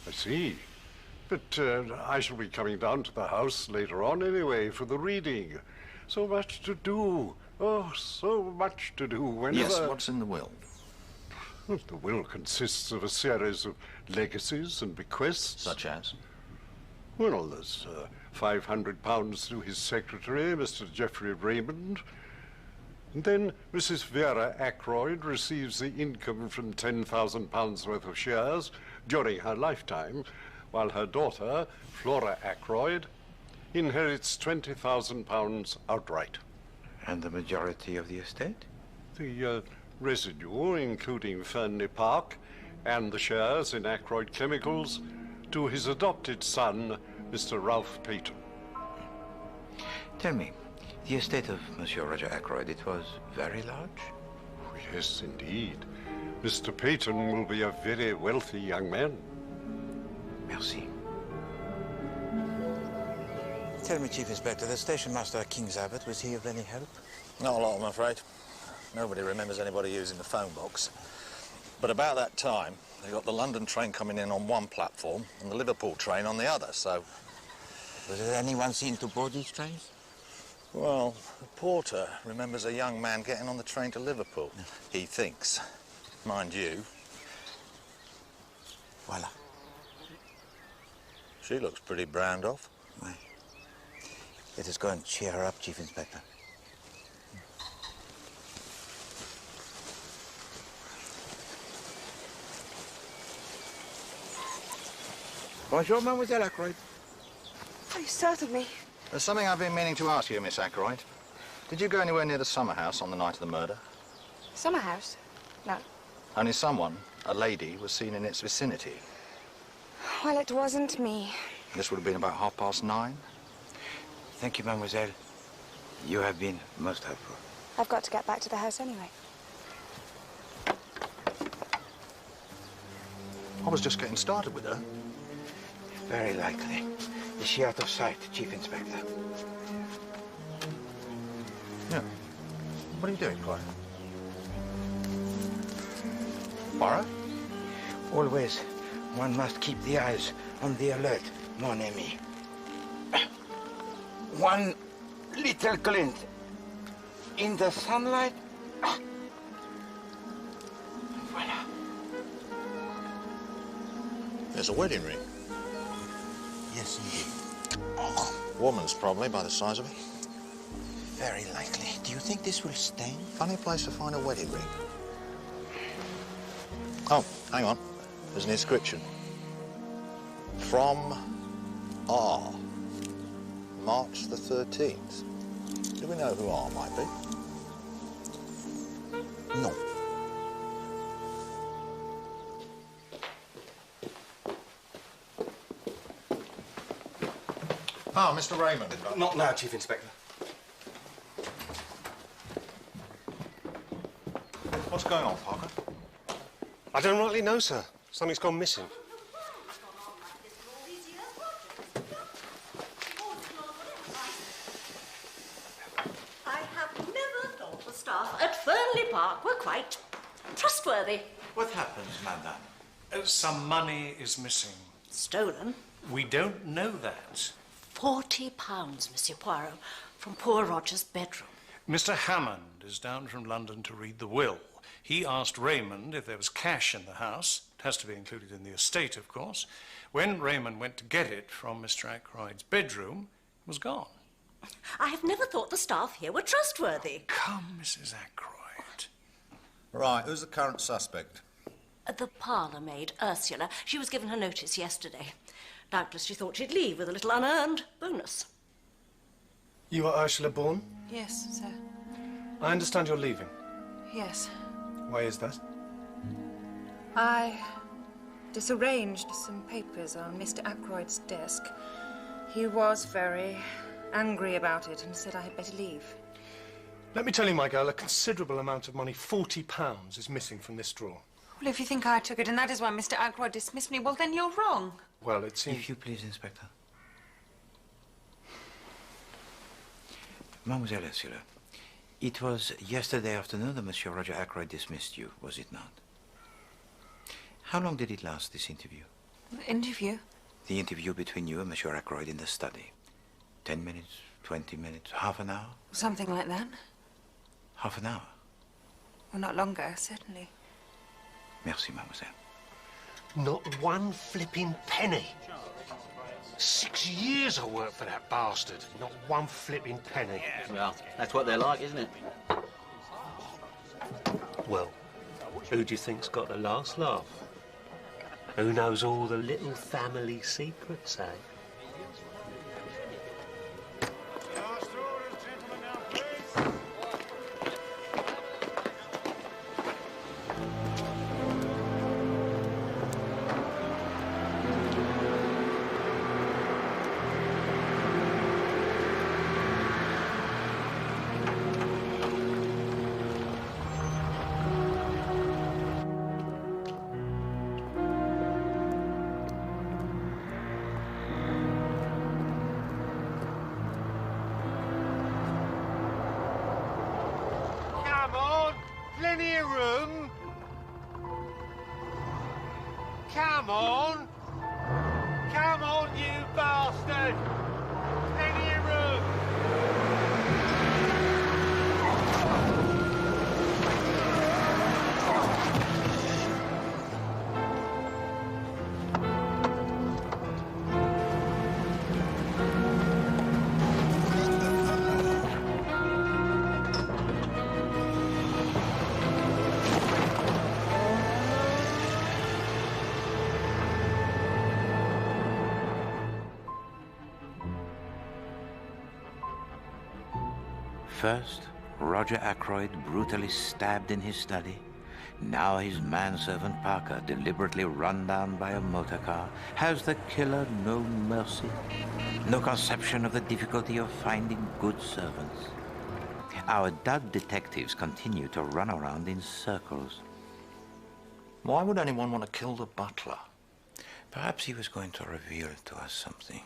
I see. But I shall be coming down to the house later on anyway for the reading. So much to do. Oh, so much to do whenever... Yes, what's in the will? The will consists of a series of legacies and bequests. Such as? Well, there's £500 to his secretary, Mr. Geoffrey Raymond. And then Mrs. Vera Ackroyd receives the income from £10,000 worth of shares during her lifetime, while her daughter, Flora Ackroyd, inherits £20,000 outright. And the majority of the estate? The residue, including Fernley Park and the shares in Ackroyd Chemicals, to his adopted son, Mr. Ralph Peyton. Tell me, the estate of Monsieur Roger Ackroyd, it was very large? Oh, yes, indeed. Mr. Peyton will be a very wealthy young man. Merci. Tell me, Chief Inspector, the station master at King's Abbot, was he of any help? Not a lot, I'm afraid. Nobody remembers anybody using the phone box. But about that time, they got the London train coming in on one platform and the Liverpool train on the other, so... Was there anyone seen to board these trains? Well, the porter remembers a young man getting on the train to Liverpool. He thinks. Mind you. Voila. She looks pretty browned off. Right. Let us go and cheer her up, Chief Inspector. Bonjour, Mademoiselle Ackroyd. Oh, you startled me. There's something I've been meaning to ask you, Miss Ackroyd. Did you go anywhere near the summer house on the night of the murder? Summer house? No. Only someone, a lady, was seen in its vicinity. Well, it wasn't me. This would have been about 9:30. Thank you, Mademoiselle. You have been most helpful. I've got to get back to the house anyway. I was just getting started with her. Very likely. Is she out of sight, Chief Inspector? Yeah. What are you doing, Poirot? Poirot? Always, one must keep the eyes on the alert, mon ami. One little glint in the sunlight. Voila. There's a wedding ring. Yes, indeed. Woman's probably, by the size of it. Very likely. Do you think this will stain? Funny place to find a wedding ring. Oh, hang on. There's an inscription. From R. March the 13th. Do we know who R might be? No. Ah, Mr. Raymond. Not now, Chief Inspector. What's going on, Parker? I don't rightly know, sir. Something's gone missing. I have never thought the staff at Fernley Park were quite trustworthy. What happens, madame? Some money is missing. Stolen? We don't know that. £40, Monsieur Poirot, from poor Roger's bedroom. Mr. Hammond is down from London to read the will. He asked Raymond if there was cash in the house. It has to be included in the estate, of course. When Raymond went to get it from Mr. Ackroyd's bedroom, it was gone. I have never thought the staff here were trustworthy. Come, Mrs. Ackroyd. Right, who's the current suspect? The parlour maid, Ursula. She was given her notice yesterday. Doubtless she thought she'd leave with a little unearned bonus. You are Ursula Bourne? Yes, sir. I understand you're leaving. Yes. Why is that? I disarranged some papers on Mr. Ackroyd's desk. He was very angry about it and said I had better leave. Let me tell you, my girl, a considerable amount of money, £40, is missing from this drawer. Well, if you think I took it and that is why Mr. Ackroyd dismissed me, well, then you're wrong. Well, it seems... If you please, Inspector. Mademoiselle Ursula, it was yesterday afternoon that Monsieur Roger Ackroyd dismissed you, was it not? How long did it last, this interview? The interview? The interview between you and Monsieur Ackroyd in the study. 10 minutes, 20 minutes, half an hour? Something like that. Half an hour? Well, not longer, certainly. Merci, mademoiselle. Not one flipping penny. 6 years I worked for that bastard. Not one flipping penny. Well, that's what they're like, isn't it? Well, who do you think's got the last laugh? Who knows all the little family secrets, eh? Plenty of room. Come on. Come on, you bastard. Plenty of room. First, Roger Ackroyd brutally stabbed in his study. Now his manservant Parker, deliberately run down by a motor car. Has the killer no mercy? No conception of the difficulty of finding good servants? Our dud detectives continue to run around in circles. Why would anyone want to kill the butler? Perhaps he was going to reveal to us something.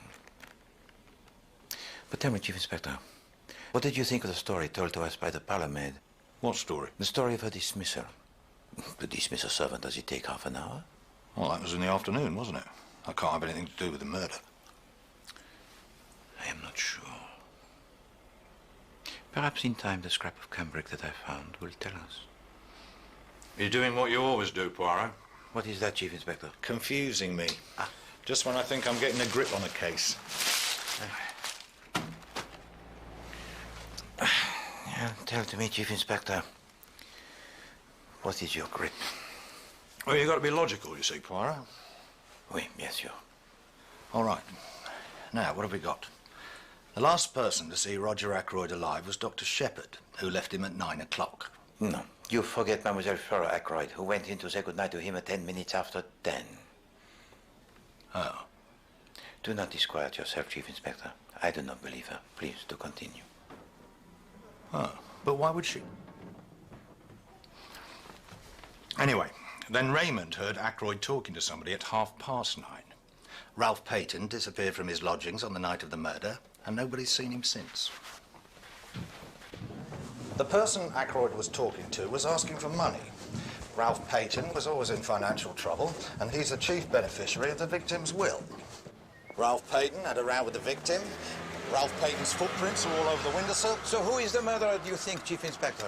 But tell me, Chief Inspector, what did you think of the story told to us by the parlour maid? What story? The story of her dismissal. To dismiss a servant, does it take half an hour? Well, that was in the afternoon, wasn't it? That can't have anything to do with the murder. I am not sure. Perhaps in time the scrap of cambric that I found will tell us. You're doing what you always do, Poirot. What is that, Chief Inspector? Confusing me. Just when I think I'm getting a grip on a case. Tell to me, Chief Inspector, what is your grip? Well, you've got to be logical, you see, Poirot. Oui, bien sûr. All right. Now, what have we got? The last person to see Roger Ackroyd alive was Dr. Shepherd, who left him at 9 o'clock. No, you forget Mademoiselle Flora Ackroyd, who went in to say goodnight to him at 10 minutes after 10. Oh. Do not disquiet yourself, Chief Inspector. I do not believe her. Please, do continue. Oh, but why would she? Anyway, then Raymond heard Ackroyd talking to somebody at 9:30. Ralph Payton disappeared from his lodgings on the night of the murder, and nobody's seen him since. The person Ackroyd was talking to was asking for money. Ralph Payton was always in financial trouble, and he's the chief beneficiary of the victim's will. Ralph Payton had a row with the victim. Ralph Payton's footprints are all over the windowsill. So who is the murderer, do you think, Chief Inspector?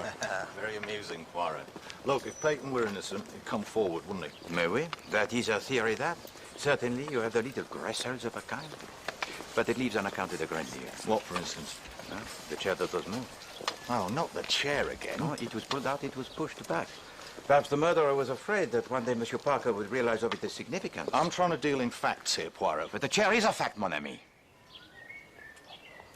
Very amusing, Poirot. Look, if Payton were innocent, he'd come forward, wouldn't he? Mais oui, that is a theory, that. Certainly, you have the little gressels of a kind. But it leaves unaccounted a great deal. What, for instance? The chair that was moved. Oh, not the chair again. No, it was pulled out, it was pushed back. Perhaps the murderer was afraid that one day Monsieur Parker would realize of its significance. I'm trying to deal in facts here, Poirot. But the chair is a fact, mon ami.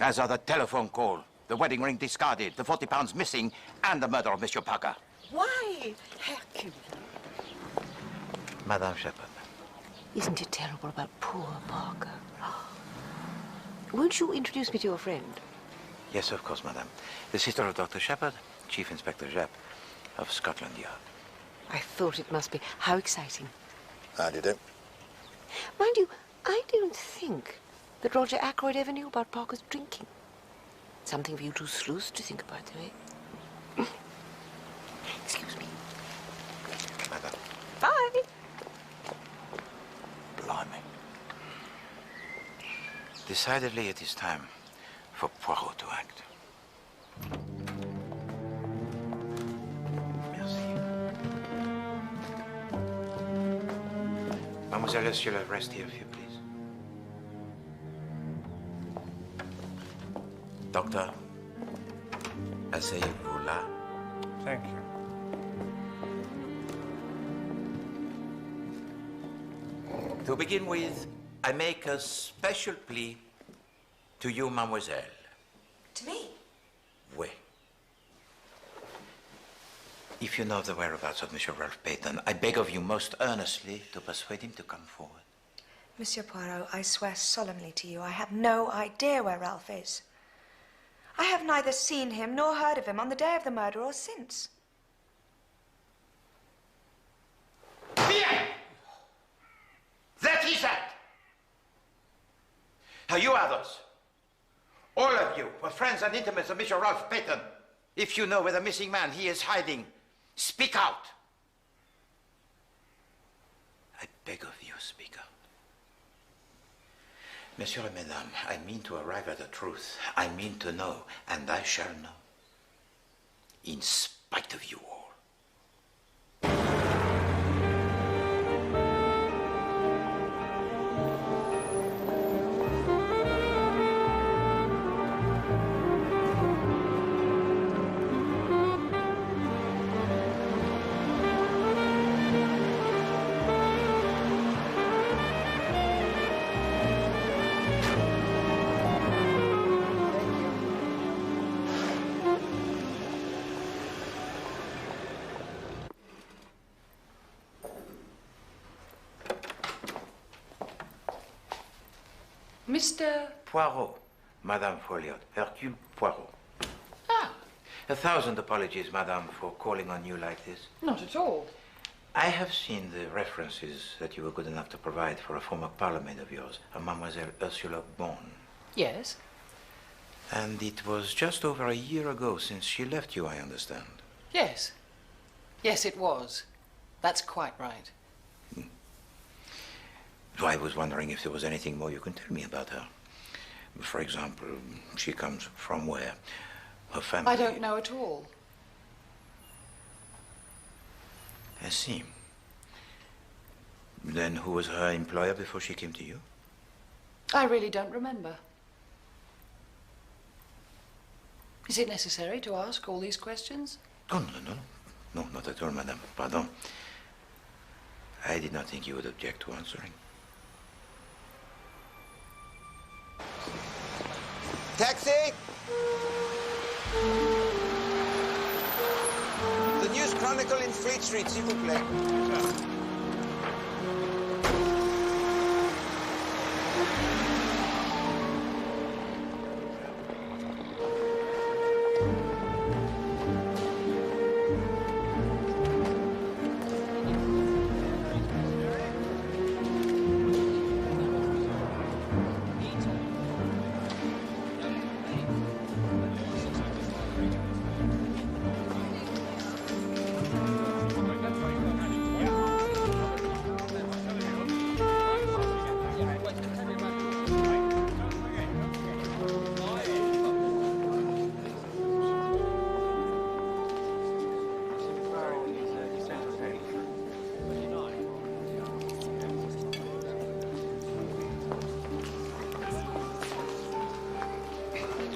As are the telephone call, the wedding ring discarded, the 40 pounds missing, and the murder of Monsieur Parker. Why, Hercule? Madame Shepherd. Isn't it terrible about poor Parker? Won't you introduce me to your friend? Yes, of course, madame. The sister of Dr. Shepherd, Chief Inspector Japp of Scotland Yard. I thought it must be. How exciting. How do you do? Mind you, I don't think that Roger Ackroyd ever knew about Parker's drinking. Something for you two sleuths to think about, though, eh? Excuse me. Madame. Bye. Blimey. Decidedly, it is time for Poirot to act. Merci. Mademoiselle Ursula, rest here, if you please. Doctor, asseyez-vous là. Thank you. To begin with, I make a special plea to you, mademoiselle. To me? Oui. If you know the whereabouts of Monsieur Ralph Payton, I beg of you most earnestly to persuade him to come forward. Monsieur Poirot, I swear solemnly to you, I have no idea where Ralph is. I have neither seen him nor heard of him on the day of the murder or since. Bien! That is that! Now you others, all of you, were friends and intimates of Mr. Ralph Payton. If you know where the missing man he is hiding, speak out. I beg of you, speak out. Monsieur et Mesdames, I mean to arrive at the truth. I mean to know, and I shall know. In spite of you all. Mr. Poirot, Madame Folliot, Hercule Poirot. Ah. 1,000 apologies, Madame, for calling on you like this. Not at all. I have seen the references that you were good enough to provide for a former parlourmaid of yours, a Mademoiselle Ursula Bond. Yes. And it was just over a year ago since she left you, I understand. Yes. Yes, it was. That's quite right. So I was wondering if there was anything more you can tell me about her. For example, she comes from where? Her family? I don't know at all. I see. Then who was her employer before she came to you? I really don't remember. Is it necessary to ask all these questions? Oh, no. No, not at all, Madame. Pardon. I did not think you would object to answering. Taxi! The News Chronicle in Fleet Street, s'il vous plaît.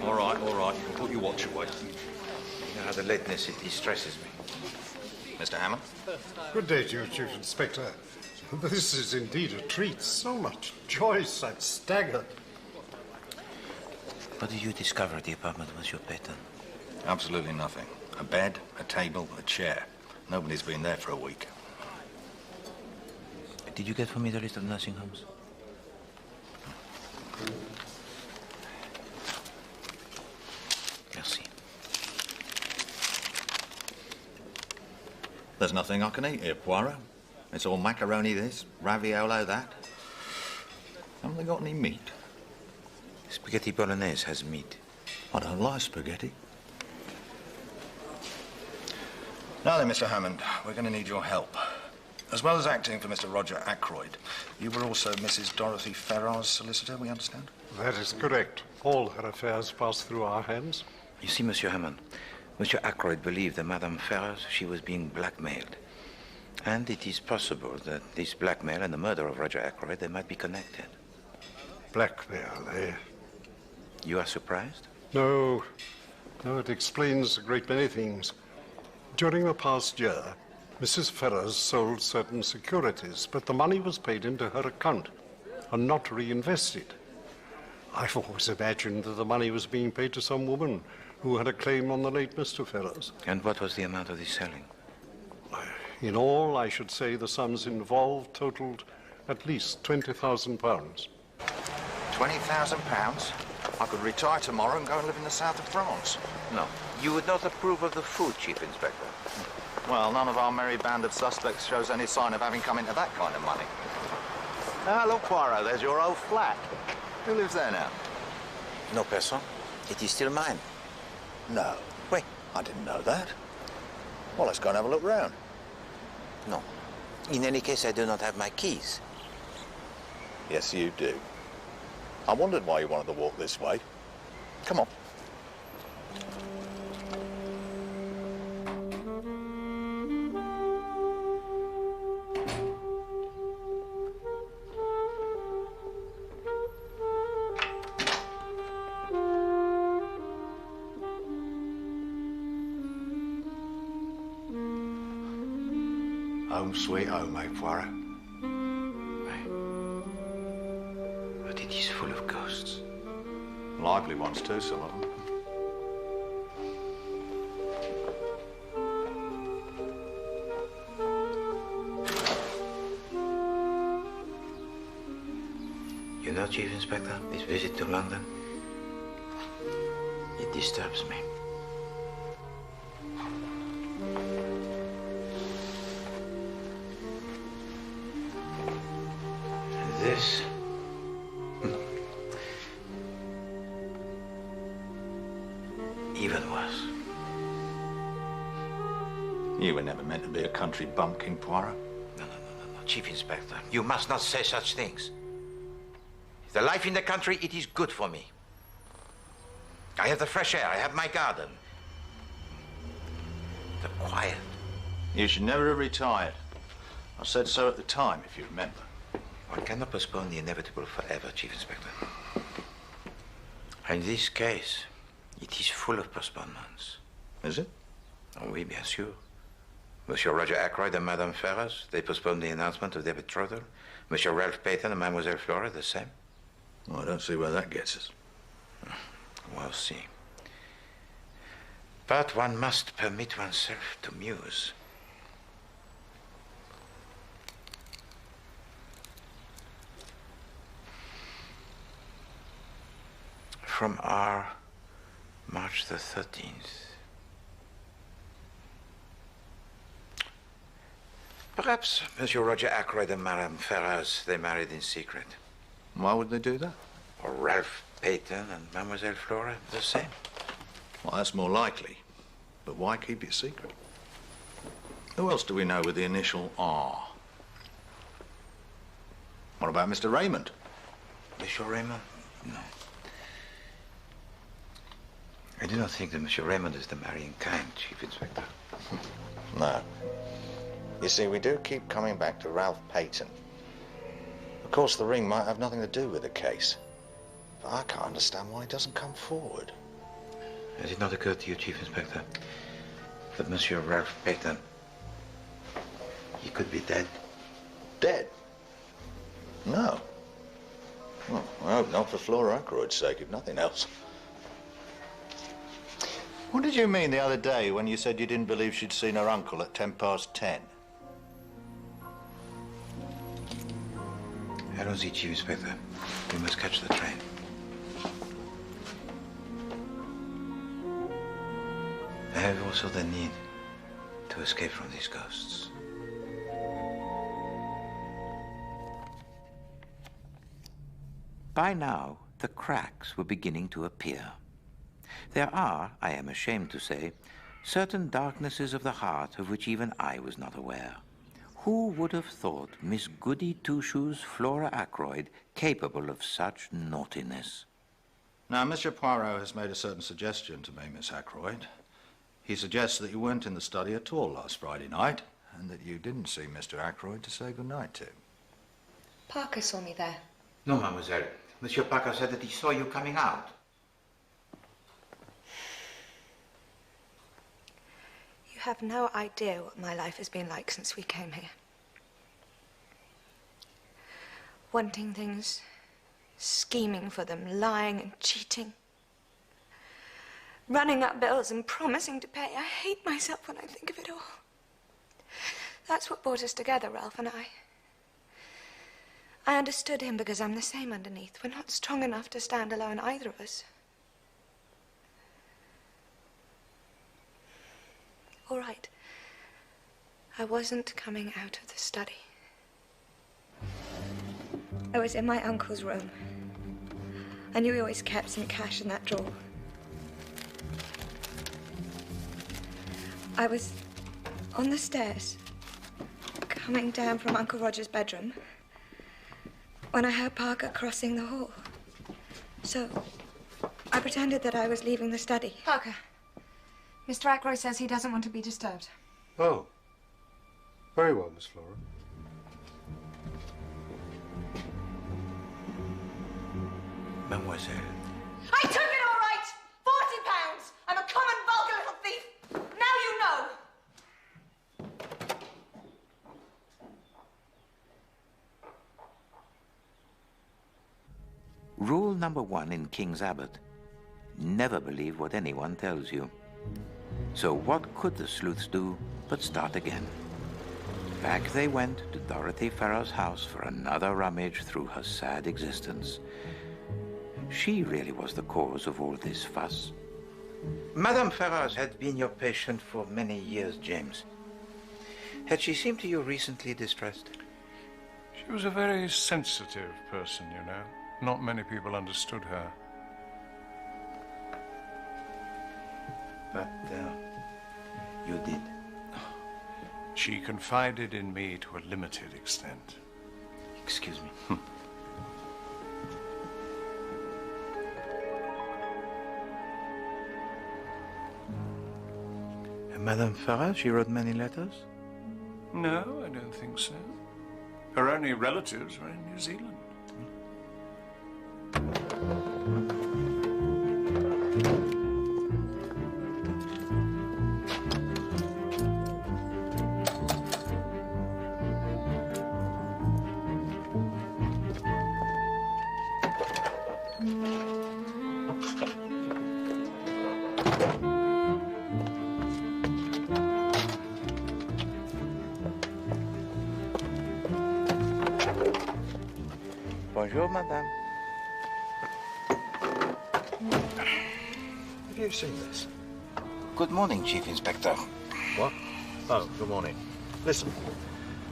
All right, you can put your watch away. You know how the lateness, it distresses me. Mr. Hammond? Good day to you, Chief Inspector. This is indeed a treat. So much choice, I'm staggered. What did you discover at the apartment was your pattern? Absolutely nothing. A bed, a table, a chair. Nobody's been there for a week. Did you get for me the list of nursing homes? Merci. There's nothing I can eat here, Poirot. It's all macaroni this, raviolo that. Haven't they got any meat? Spaghetti bolognese has meat. I don't like spaghetti. Now then, Mr. Hammond, we're going to need your help. As well as acting for Mr. Roger Ackroyd, you were also Mrs. Dorothy Ferrar's solicitor, we understand? That is correct. All her affairs pass through our hands. You see, Monsieur Hammond, Monsieur Ackroyd believed that Madame Ferrars, she was being blackmailed. And it is possible that this blackmail and the murder of Roger Ackroyd, they might be connected. Blackmail, eh? You are surprised? No, it explains a great many things. During the past year, Mrs. Ferrars sold certain securities, but the money was paid into her account and not reinvested. I've always imagined that the money was being paid to some woman who had a claim on the late Mr. Ferrars. And what was the amount of this selling? In all, I should say the sums involved totaled at least £20,000. £20,000? I could retire tomorrow and go and live in the south of France. No. You would not approve of the food, Chief Inspector. Well, none of our merry band of suspects shows any sign of having come into that kind of money. Ah, look, Poirot, there's your old flat. Who lives there now? No person. It is still mine. No. Oui. I didn't know that. Well, let's go and have a look round. No. In any case, I do not have my keys. Yes, you do. I wondered why you wanted to walk this way. Come on. Home sweet home, eh, Poirot? But it is full of ghosts. Lively ones too, some of them. You know, Chief Inspector, this visit to London, it disturbs me. And this... even worse. You were never meant to be a country bumpkin, Poirot. No, Chief Inspector, you must not say such things. The life in the country, it is good for me. I have the fresh air, I have my garden. The quiet. You should never have retired. I said so at the time, if you remember. One cannot postpone the inevitable forever, Chief Inspector. In this case, it is full of postponements. Is it? Oh, oui, bien sûr. Monsieur Roger Ackroyd and Madame Ferrars, they postponed the announcement of their betrothal. Monsieur Ralph Peyton and Mademoiselle Flora, the same. Well, I don't see where that gets us. We'll see. But one must permit oneself to muse. From our March the 13th. Perhaps Monsieur Roger Ackroyd and Madame Ferrars, they married in secret. Why would they do that? Or Ralph Peyton and Mademoiselle Flora, the same. Well, that's more likely. But why keep it secret? Who else do we know with the initial R? What about Mr. Raymond? Monsieur Raymond? No. I do not think that Monsieur Raymond is the marrying kind, Chief Inspector. No. You see, we do keep coming back to Ralph Peyton. Of course, the ring might have nothing to do with the case. But I can't understand why he doesn't come forward. Has it not occurred to you, Chief Inspector, that Monsieur Ralph Peyton, he could be dead? Dead? No. Well, I hope not for Flora Ackroyd's sake, if nothing else. What did you mean the other day when you said you didn't believe she'd seen her uncle at 10:10? Allons-y, Chief Inspector. We must catch the train. I have also the need to escape from these ghosts. By now, the cracks were beginning to appear. There are, I am ashamed to say, certain darknesses of the heart of which even I was not aware. Who would have thought Miss Goody-Two-Shoes Flora Ackroyd capable of such naughtiness? Now, Monsieur Poirot has made a certain suggestion to me, Miss Ackroyd. He suggests that you weren't in the study at all last Friday night, and that you didn't see Mr. Ackroyd to say goodnight to. Parker saw me there. No, mademoiselle. Monsieur Parker said that he saw you coming out. You have no idea what my life has been like since we came here. Wanting things, scheming for them, lying and cheating. Running up bills and promising to pay. I hate myself when I think of it all. That's what brought us together, Ralph and I. I understood him because I'm the same underneath. We're not strong enough to stand alone, either of us. All right. I wasn't coming out of the study. I was in my uncle's room. I knew he always kept some cash in that drawer. I was on the stairs, coming down from Uncle Roger's bedroom, when I heard Parker crossing the hall. So I pretended that I was leaving the study. Parker, Mr. Ackroyd says he doesn't want to be disturbed. Oh. Very well, Miss Flora. Mademoiselle. I took it all right! £40! I'm a common, vulgar little thief! Now you know! Rule number 1 in King's Abbot. Never believe what anyone tells you. So what could the sleuths do but start again? Back they went to Dorothy Farrow's house for another rummage through her sad existence. She really was the cause of all this fuss. Madame Ferrars had been your patient for many years, James. Had she seemed to you recently distressed? She was a very sensitive person, you know. Not many people understood her. But you did. She confided in me to a limited extent. Excuse me. And Madame Farrar, she wrote many letters? No, I don't think so. Her only relatives were in New Zealand. Bonjour, madame. Have you seen this? Good morning, Chief Inspector. What? Oh, good morning. Listen,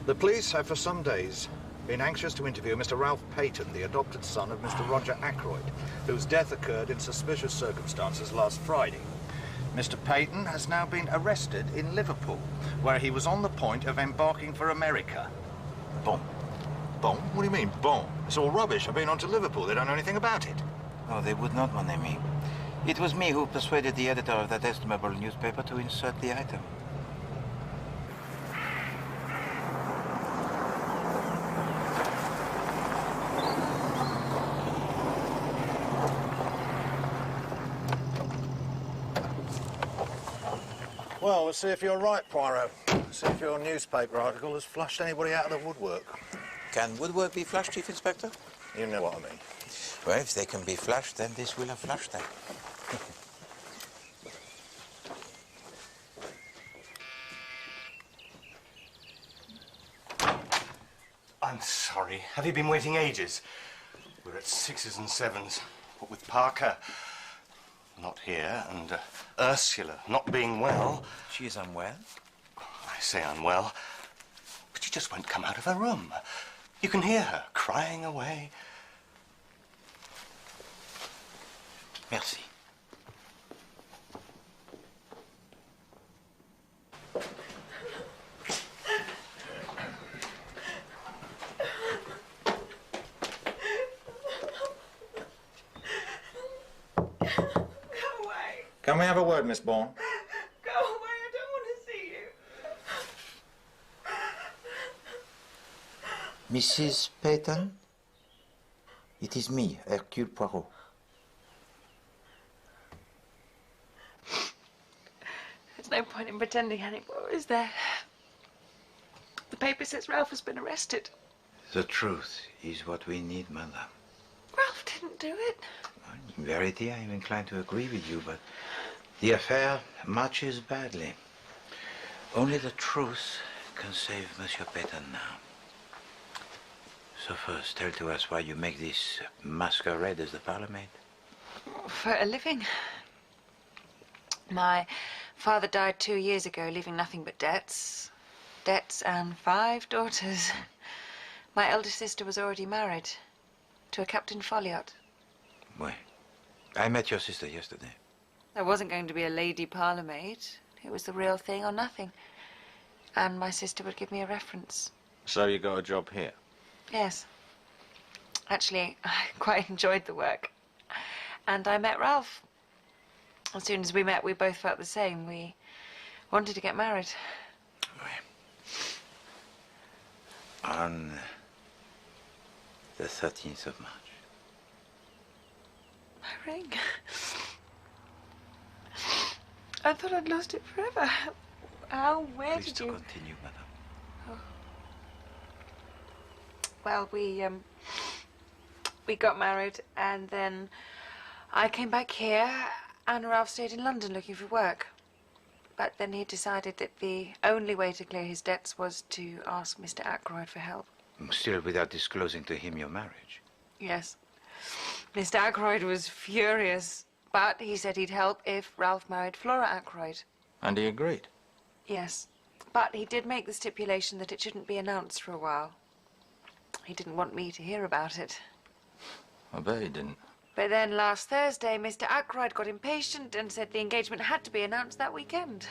the police have for some days been anxious to interview Mr. Ralph Peyton, the adopted son of Mr. Roger Ackroyd, whose death occurred in suspicious circumstances last Friday. Mr. Peyton has now been arrested in Liverpool, where he was on the point of embarking for America. Bon. Bon? What do you mean, bon? It's all rubbish. I've been on to Liverpool. They don't know anything about it. Oh, they would not, mon ami. It was me who persuaded the editor of that estimable newspaper to insert the item. Well, we'll see if you're right, Poirot. See if your newspaper article has flushed anybody out of the woodwork. Can woodwork be flushed, Chief Inspector? You know what I mean. Well, if they can be flushed, then this will have flushed them. I'm sorry. Have you been waiting ages? We're at 6s and 7s. What with Parker not here and Ursula not being well. She is unwell? I say unwell, but she just won't come out of her room. You can hear her crying away. Merci. Can we have a word, Miss Bourne? Go away, I don't want to see you. Mrs. Peyton? It is me, Hercule Poirot. There's no point in pretending anymore, is there? The paper says Ralph has been arrested. The truth is what we need, madame. Ralph didn't do it. In verity, I am inclined to agree with you, but the affair matches badly. Only the truth can save Monsieur Peyton now. So first, tell to us why you make this masquerade as the parlour maid. For a living. My father died 2 years ago, leaving nothing but debts. Debts and 5 daughters. My eldest sister was already married to a Captain Folliot. Well, I met your sister yesterday. There wasn't going to be a lady parlour maid. It was the real thing or nothing. And my sister would give me a reference. So you got a job here? Yes. Actually, I quite enjoyed the work. And I met Ralph. As soon as we met, we both felt the same. We wanted to get married. On the 13th of March. My ring. I thought I'd lost it forever. Where Please did you... continue, madame. Oh. Well, we got married, and then I came back here, and Ralph stayed in London looking for work. but then he decided that the only way to clear his debts was to ask Mr. Ackroyd for help. Still without disclosing to him your marriage. Yes. Mr. Ackroyd was furious, but he said he'd help if Ralph married Flora Ackroyd. And he agreed? Yes, but he did make the stipulation that it shouldn't be announced for a while. He didn't want me to hear about it. I bet he didn't. But then last Thursday, Mr. Ackroyd got impatient and said the engagement had to be announced that weekend.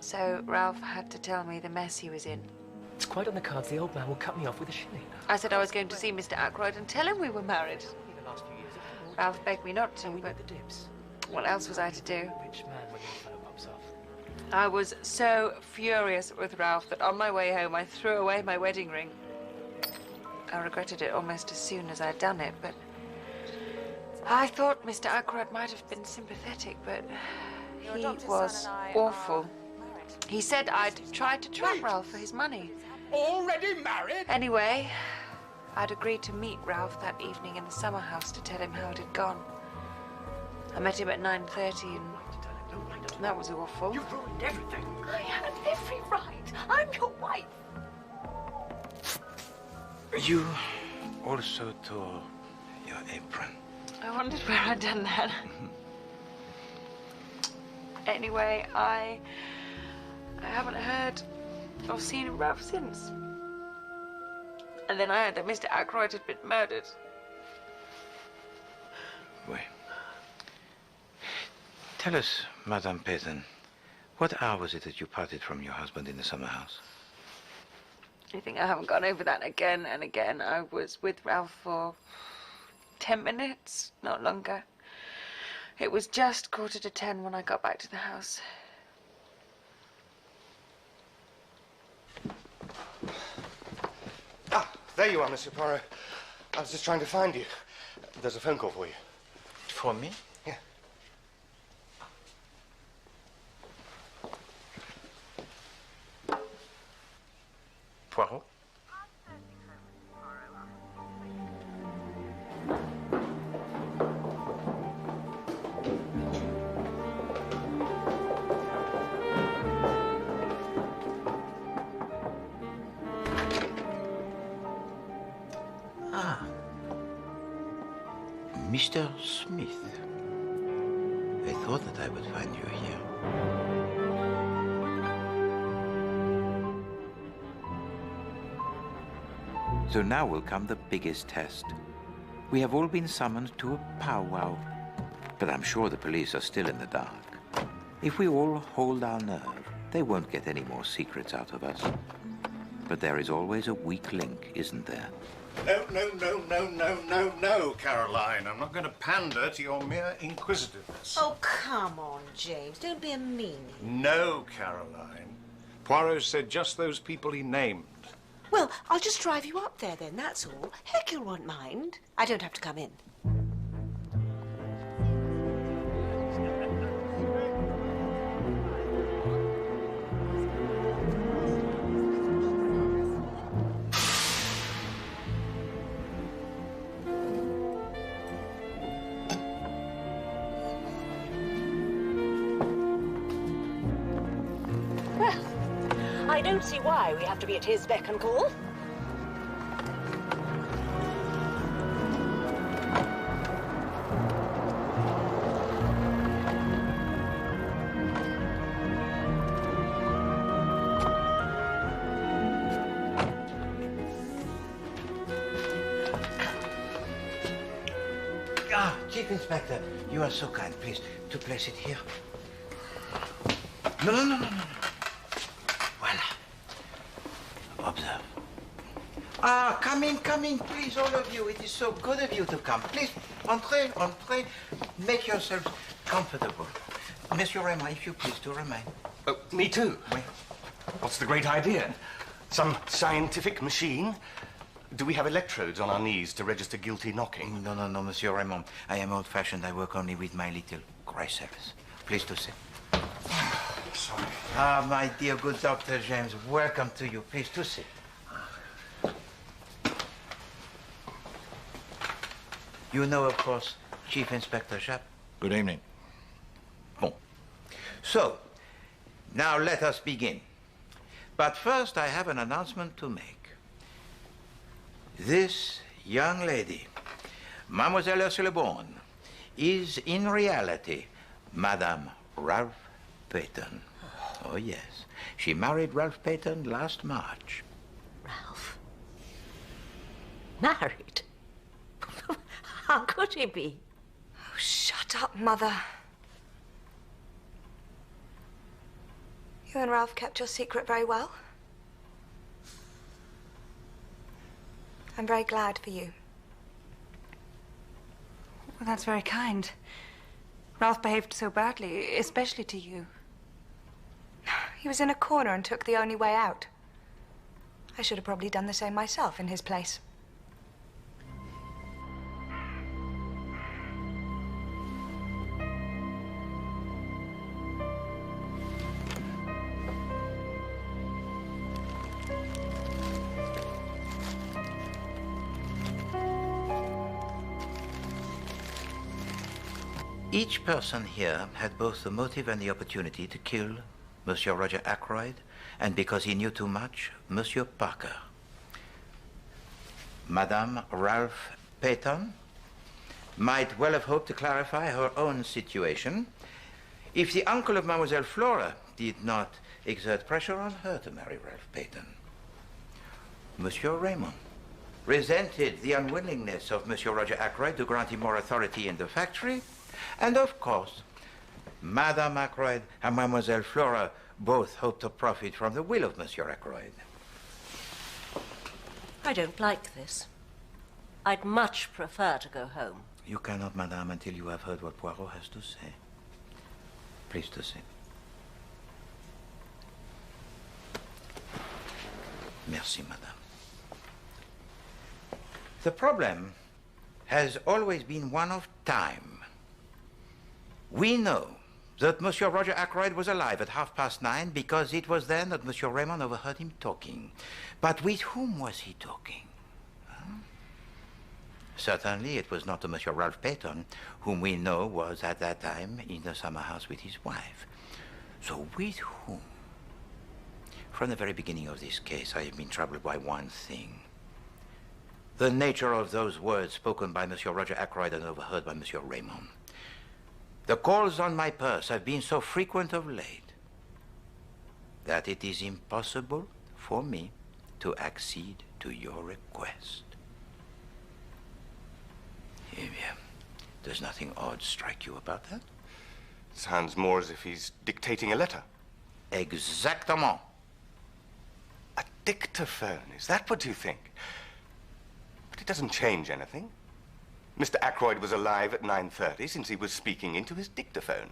So Ralph had to tell me the mess he was in. It's quite on the cards the old man will cut me off with a shilling. I said I was going to see Mr. Ackroyd and tell him we were married. Ralph begged me not to, but what else was I to do? I was so furious with Ralph that on my way home I threw away my wedding ring. I regretted it almost as soon as I'd done it, but I thought Mr. Ackroyd might have been sympathetic, but he was awful. He said I'd tried to trap Ralph for his money. Already married? Anyway, I'd agreed to meet Ralph that evening in the summer house to tell him how it had gone. I met him at 9:30 and that was awful. You ruined everything. I had every right. I'm your wife. You also tore your apron. I wondered where I'd done that. Anyway, I haven't heard or seen Ralph since. And then I heard that Mr. Ackroyd had been murdered. Wait. Tell us, Madame Payton, what hour was it that you parted from your husband in the summer house? You think I haven't gone over that again and again? I was with Ralph for 10 minutes, not longer. It was just 9:45 when I got back to the house. Ah, there you are, Monsieur Poirot. I was just trying to find you. There's a phone call for you. For me? Yeah. Poirot? Mr. Smith. I thought that I would find you here. So now will come the biggest test. We have all been summoned to a powwow, but I'm sure the police are still in the dark. If we all hold our nerve, they won't get any more secrets out of us. But there is always a weak link, isn't there? No, Caroline. I'm not going to pander to your mere inquisitiveness. Oh, come on, James. Don't be a meanie. No, Caroline. Poirot said just those people he named. Well, I'll just drive you up there then, that's all. Heck, you won't mind. I don't have to come in. I don't see why we have to be at his beck and call. Ah, Chief Inspector, you are so kind, please, to place it here. No. Voila. Observe. Ah, come in, please, all of you. It is so good of you to come. Please, entrez. Make yourselves comfortable. Monsieur Raymond, if you please, to remain. Me too. Oui. What's the great idea? Some scientific machine? Do we have electrodes on our knees to register guilty knocking? No, Monsieur Raymond. I am old-fashioned. I work only with my little gray cells. Please to sit. Sorry. Ah, my dear good Dr. James, welcome to you. Please to sit. You know, of course, Chief Inspector Japp. Good evening. Bon. So, now let us begin. But first, I have an announcement to make. This young lady, Mademoiselle Ursula Bourne, is in reality Madame Ralph Peyton. Oh, yes. She married Ralph Peyton last March. Ralph? Married? How could he be? Oh, shut up, Mother. You and Ralph kept your secret very well. I'm very glad for you. Well, that's very kind. Ralph behaved so badly, especially to you. He was in a corner and took the only way out. I should have probably done the same myself in his place. Each person here had both the motive and the opportunity to kill Monsieur Roger Ackroyd, and because he knew too much, Monsieur Parker. Madame Ralph Peyton might well have hoped to clarify her own situation if the uncle of Mademoiselle Flora did not exert pressure on her to marry Ralph Peyton. Monsieur Raymond resented the unwillingness of Monsieur Roger Ackroyd to grant him more authority in the factory, and of course, Madame Ackroyd and Mademoiselle Flora both hoped to profit from the will of Monsieur Ackroyd. I don't like this. I'd much prefer to go home. You cannot, Madame, until you have heard what Poirot has to say. Please to sit. Merci, Madame. The problem has always been one of time. We know that Monsieur Roger Ackroyd was alive at 9:30 because it was then that Monsieur Raymond overheard him talking. But with whom was he talking? Huh? Certainly it was not to Monsieur Ralph Peyton, whom we know was at that time in the summer house with his wife. So with whom? From the very beginning of this case, I have been troubled by one thing. The nature of those words spoken by Monsieur Roger Ackroyd and overheard by Monsieur Raymond. The calls on my purse have been so frequent of late that it is impossible for me to accede to your request. Eh bien, does nothing odd strike you about that? Sounds more as if he's dictating a letter. Exactement. A dictaphone, is that what you think? But it doesn't change anything. Mr. Ackroyd was alive at 9:30 since he was speaking into his dictaphone.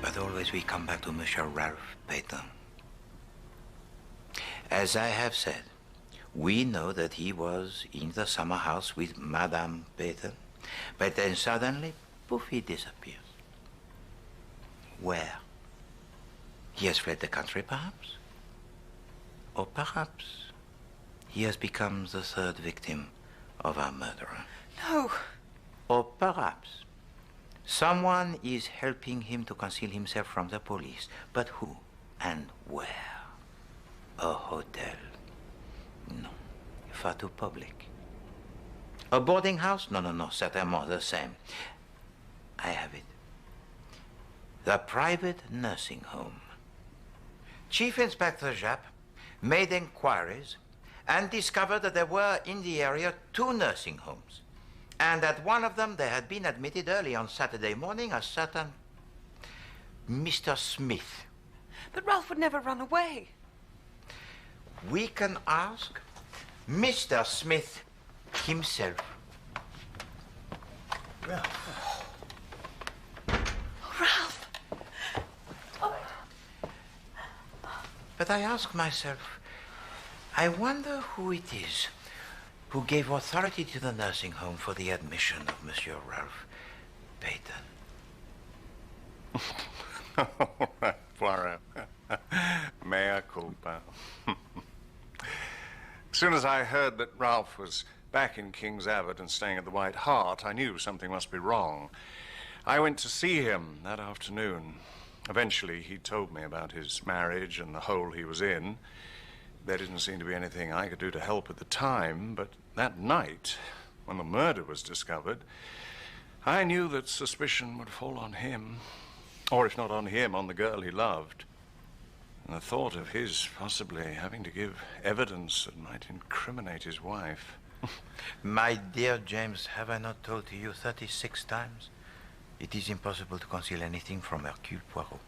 But always we come back to Monsieur Ralph Peyton. As I have said, we know that he was in the summer house with Madame Peyton, but then suddenly, poof, he disappears. Where? He has fled the country, perhaps? Or perhaps he has become the third victim of our murderer. No. Or perhaps someone is helping him to conceal himself from the police. But who and where? A hotel? No, far too public. A boarding house? No, certainly the same. I have it. The private nursing home. Chief Inspector Japp made inquiries and discovered that there were in the area 2 nursing homes, and at one of them there had been admitted early on Saturday morning a certain Mr. Smith. But Ralph would never run away. We can ask Mr. Smith himself. Ralph. But I ask myself, I wonder who it is who gave authority to the nursing home for the admission of Monsieur Ralph Peyton. All right, Poirot. Mea culpa. As soon as I heard that Ralph was back in King's Abbot and staying at the White Hart, I knew something must be wrong. I went to see him that afternoon. Eventually, he told me about his marriage and the hole he was in. There didn't seem to be anything I could do to help at the time, but that night, when the murder was discovered, I knew that suspicion would fall on him, or if not on him, on the girl he loved. And the thought of his possibly having to give evidence that might incriminate his wife. My dear James, have I not told to you 36 times? It is impossible to conceal anything from Hercule Poirot.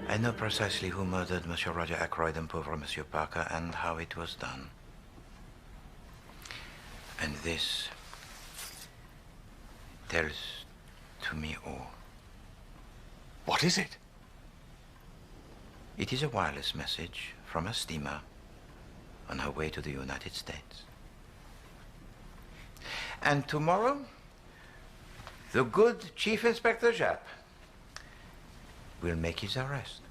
I know precisely who murdered Monsieur Roger Ackroyd and poor Monsieur Parker, and how it was done. And this tells to me all. What is it? It is a wireless message from a steamer on her way to the United States. And tomorrow, the good Chief Inspector Japp will make his arrest.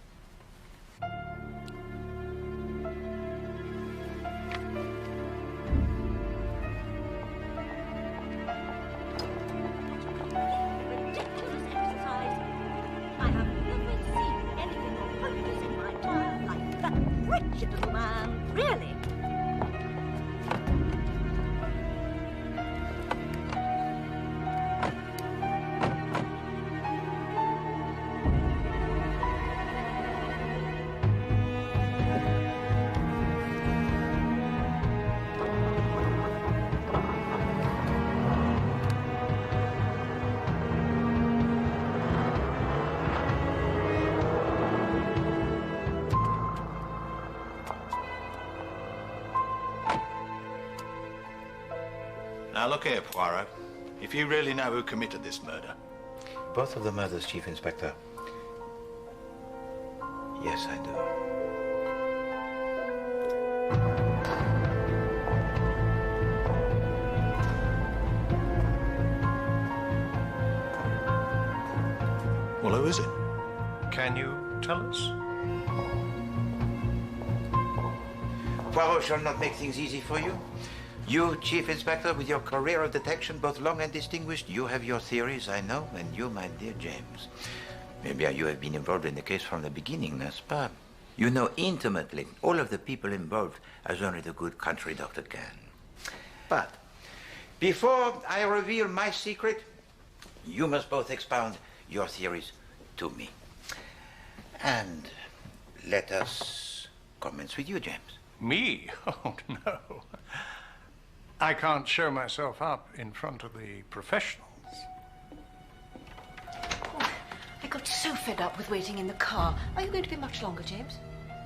Now look here, Poirot. If you really know who committed this murder. Both of the murders, Chief Inspector. Yes, I do. Well, who is it? Can you tell us? Poirot shall not make things easy for you. You, Chief Inspector, with your career of detection, both long and distinguished, you have your theories, I know, and you, my dear James. Maybe you have been involved in the case from the beginning, n'est-ce pas? You know intimately all of the people involved, as only the good country doctor can. But before I reveal my secret, you must both expound your theories to me. And let us commence with you, James. Me? Oh, no. I can't show myself up in front of the professionals. Oh, I got so fed up with waiting in the car. Are you going to be much longer, James?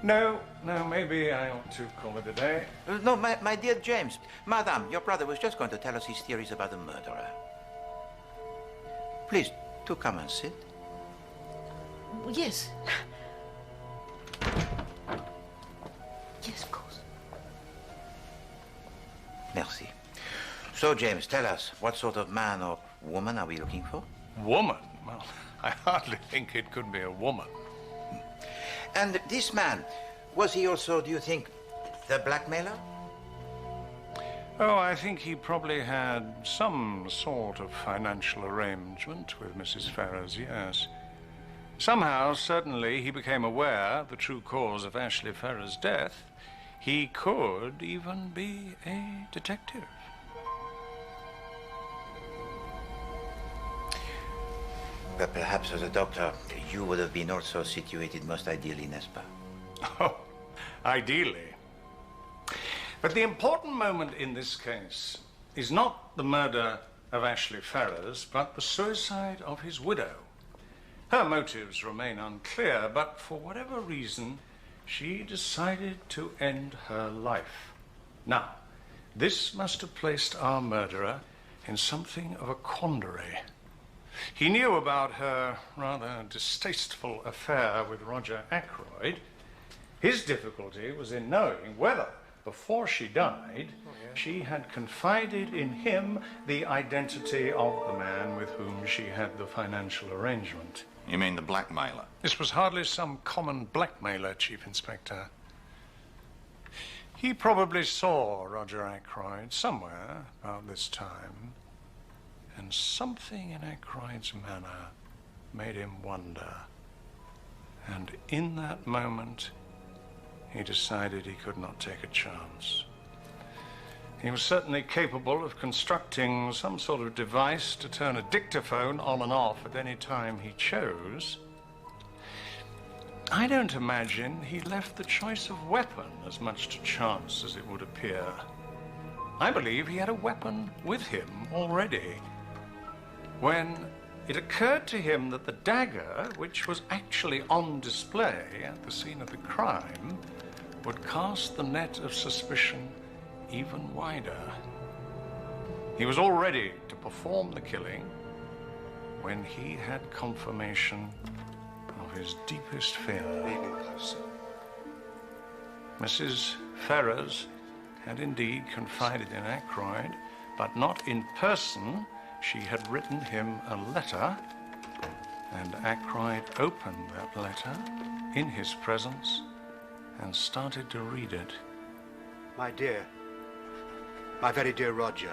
No, maybe I ought to call it a day. No, my dear James. Madame, your brother was just going to tell us his theories about the murderer. Please, do come and sit. Well, yes. Yes, of course. Merci. So, James, tell us, what sort of man or woman are we looking for? Woman? Well, I hardly think it could be a woman. And this man, was he also, do you think, the blackmailer? Oh, I think he probably had some sort of financial arrangement with Mrs. Ferrers, yes. Somehow, certainly, he became aware of the true cause of Ashley Ferrers' death. He could even be a detective. But perhaps as a doctor, you would have been also situated most ideally, n'est-ce pas? Oh, ideally. But the important moment in this case is not the murder of Ashley Ferrers, but the suicide of his widow. Her motives remain unclear, but for whatever reason, she decided to end her life. Now, this must have placed our murderer in something of a quandary. He knew about her rather distasteful affair with Roger Ackroyd. His difficulty was in knowing whether, before she died, she had confided in him the identity of the man with whom she had the financial arrangement. You mean the blackmailer? This was hardly some common blackmailer, Chief Inspector. He probably saw Roger Ackroyd somewhere about this time, and something in Ackroyd's manner made him wonder. And in that moment, he decided he could not take a chance. He was certainly capable of constructing some sort of device to turn a dictaphone on and off at any time he chose. I don't imagine he left the choice of weapon as much to chance as it would appear. I believe he had a weapon with him already. When it occurred to him that the dagger, which was actually on display at the scene of the crime, would cast the net of suspicion even wider. He was all ready to perform the killing when he had confirmation of his deepest fear. Mrs. Ferrers had indeed confided in Ackroyd, but not in person. She had written him a letter, and Ackroyd opened that letter in his presence and started to read it. My dear, my very dear Roger,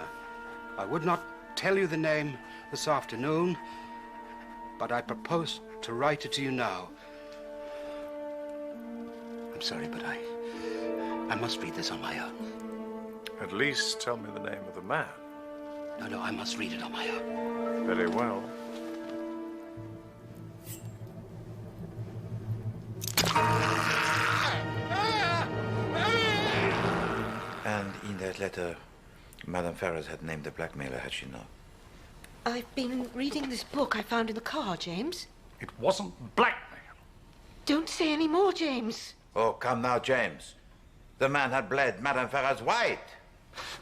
I would not tell you the name this afternoon, but I propose to write it to you now. I'm sorry, but I must read this on my own. At least tell me the name of the man. No, I must read it on my own. Very well. And in that letter, Madame Ferrers had named the blackmailer, had she not? I've been reading this book I found in the car, James. It wasn't blackmail. Don't say any more, James. Oh, come now, James. The man had bled Madame Ferrers white.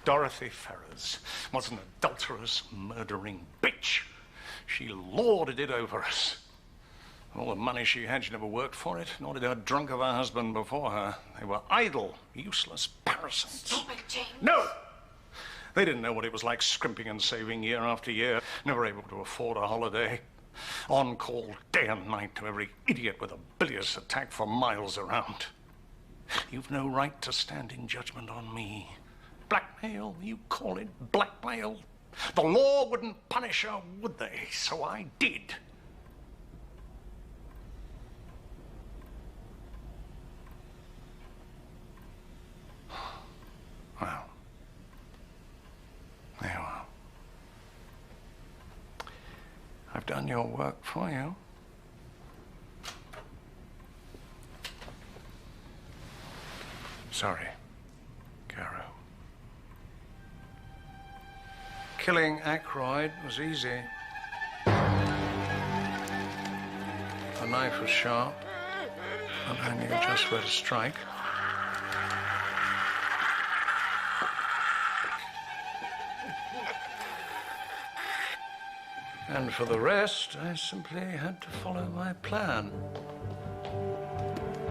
Dorothy Ferrers was an adulterous, murdering bitch. She lorded it over us. All the money she had, she never worked for it, nor did her drunk of a husband before her. They were idle, useless parasites. Stop it, James. No! They didn't know what it was like scrimping and saving year after year, never able to afford a holiday. On call day and night to every idiot with a bilious attack for miles around. You've no right to stand in judgment on me. Blackmail, you call it blackmail? The law wouldn't punish her, would they? So I did. Well, there you are. I've done your work for you. Sorry, Caro. Killing Ackroyd was easy. The knife was sharp, and I knew just where to strike. And for the rest, I simply had to follow my plan.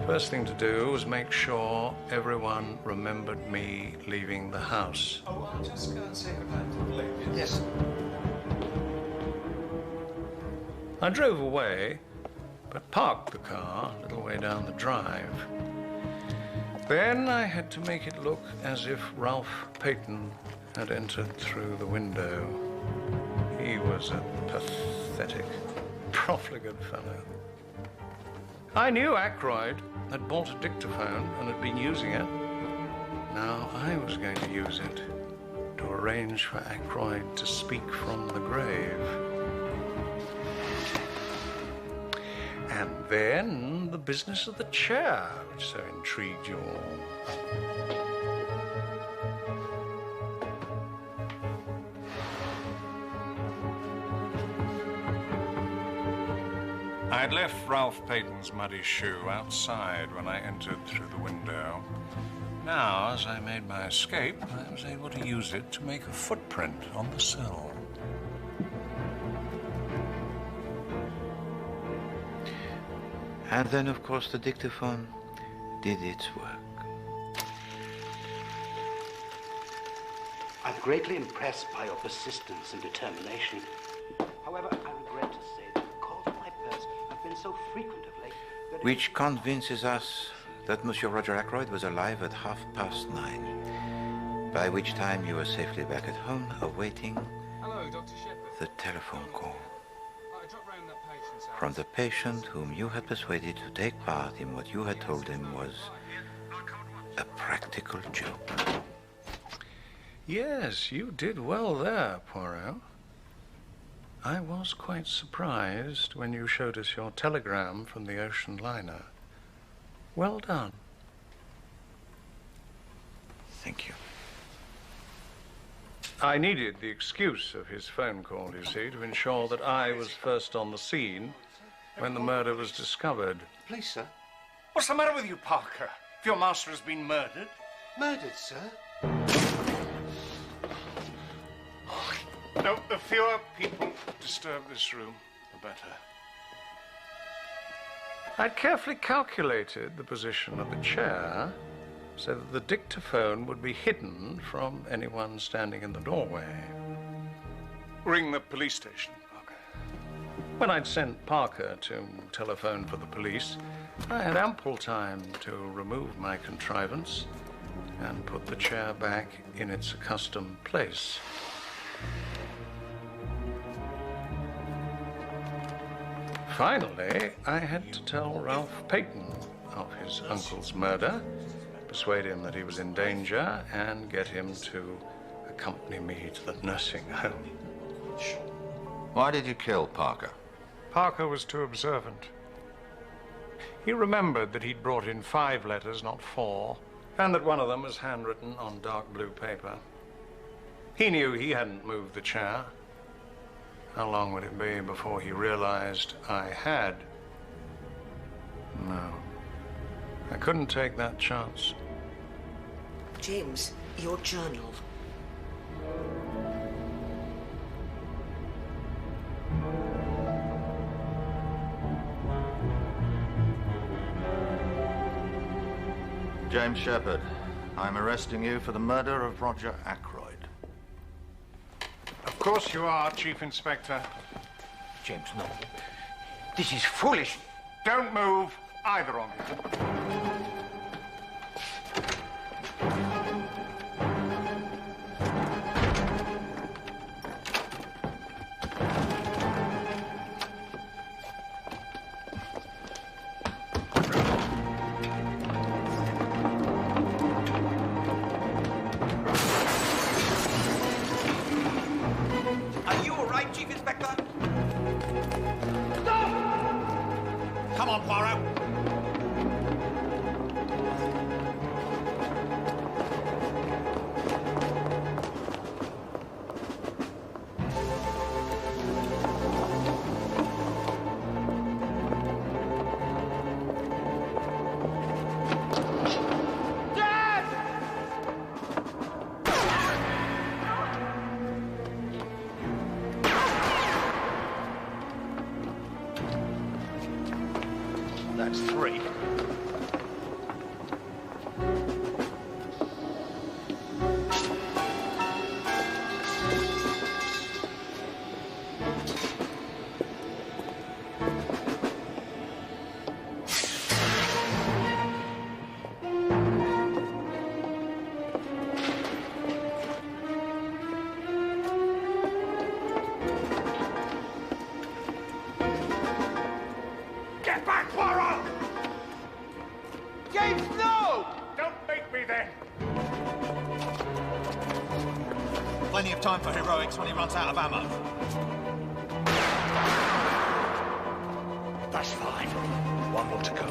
First thing to do was make sure everyone remembered me leaving the house. Oh, I'll just go and say goodbye to the ladies. Yes. I drove away, but parked the car a little way down the drive. Then I had to make it look as if Ralph Peyton had entered through the window. He was a pathetic, profligate fellow. I knew Ackroyd had bought a dictaphone and had been using it. Now I was going to use it to arrange for Ackroyd to speak from the grave. And then the business of the chair, which so intrigued you all. I had left Ralph Peyton's muddy shoe outside when I entered through the window. Now, as I made my escape, I was able to use it to make a footprint on the sill. And then, of course, the dictaphone did its work. I'm greatly impressed by your persistence and determination. However, I regret to say that the calls on my purse have been so frequent of late that... Which convinces us that Monsieur Roger Ackroyd was alive at 9:30, by which time you were safely back at home, awaiting the telephone call from the patient whom you had persuaded to take part in what you had told him was a practical joke. Yes, you did well there, Poirot. I was quite surprised when you showed us your telegram from the ocean liner. Well done. Thank you. I needed the excuse of his phone call, you see, to ensure that I was first on the scene when the murder was discovered. Please, sir. What's the matter with you, Parker? If your master has been murdered? Murdered, sir? No, the fewer people disturb this room, the better. I'd carefully calculated the position of the chair so that the dictaphone would be hidden from anyone standing in the doorway. Ring the police station, Parker. When I'd sent Parker to telephone for the police, I had ample time to remove my contrivance and put the chair back in its accustomed place. Finally, I had to tell Ralph Peyton of his uncle's murder, persuade him that he was in danger, and get him to accompany me to the nursing home. Why did you kill Parker? Parker was too observant. He remembered that he'd brought in 5 letters, not 4, and that one of them was handwritten on dark blue paper. He knew he hadn't moved the chair. How long would it be before he realized I had? No. I couldn't take that chance. James, your journal. James Shepherd, I'm arresting you for the murder of Roger Ackroyd. Of course you are, Chief Inspector. James, no. This is foolish. Don't move, either of you. Come on, Poirot. That's 3. Get back, Poirot! James, no! Don't make me then! Plenty of time for heroics when he runs out of ammo. That's 5. 1 more to go.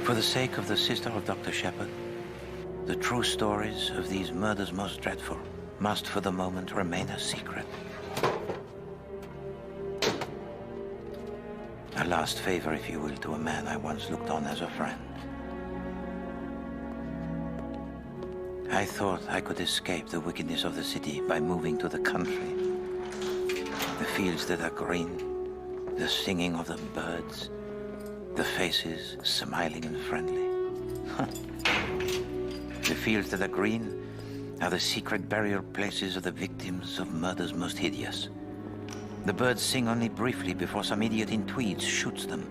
For the sake of the sister of Dr. Shepard, the true stories of these murders most dreadful must for the moment remain a secret. A last favor, if you will, to a man I once looked on as a friend. I thought I could escape the wickedness of the city by moving to the country. The fields that are green, the singing of the birds, the faces smiling and friendly. The fields that are green are the secret burial places of the victims of murders most hideous. The birds sing only briefly before some idiot in tweeds shoots them.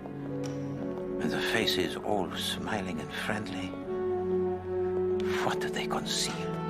And the faces all smiling and friendly, what do they conceal?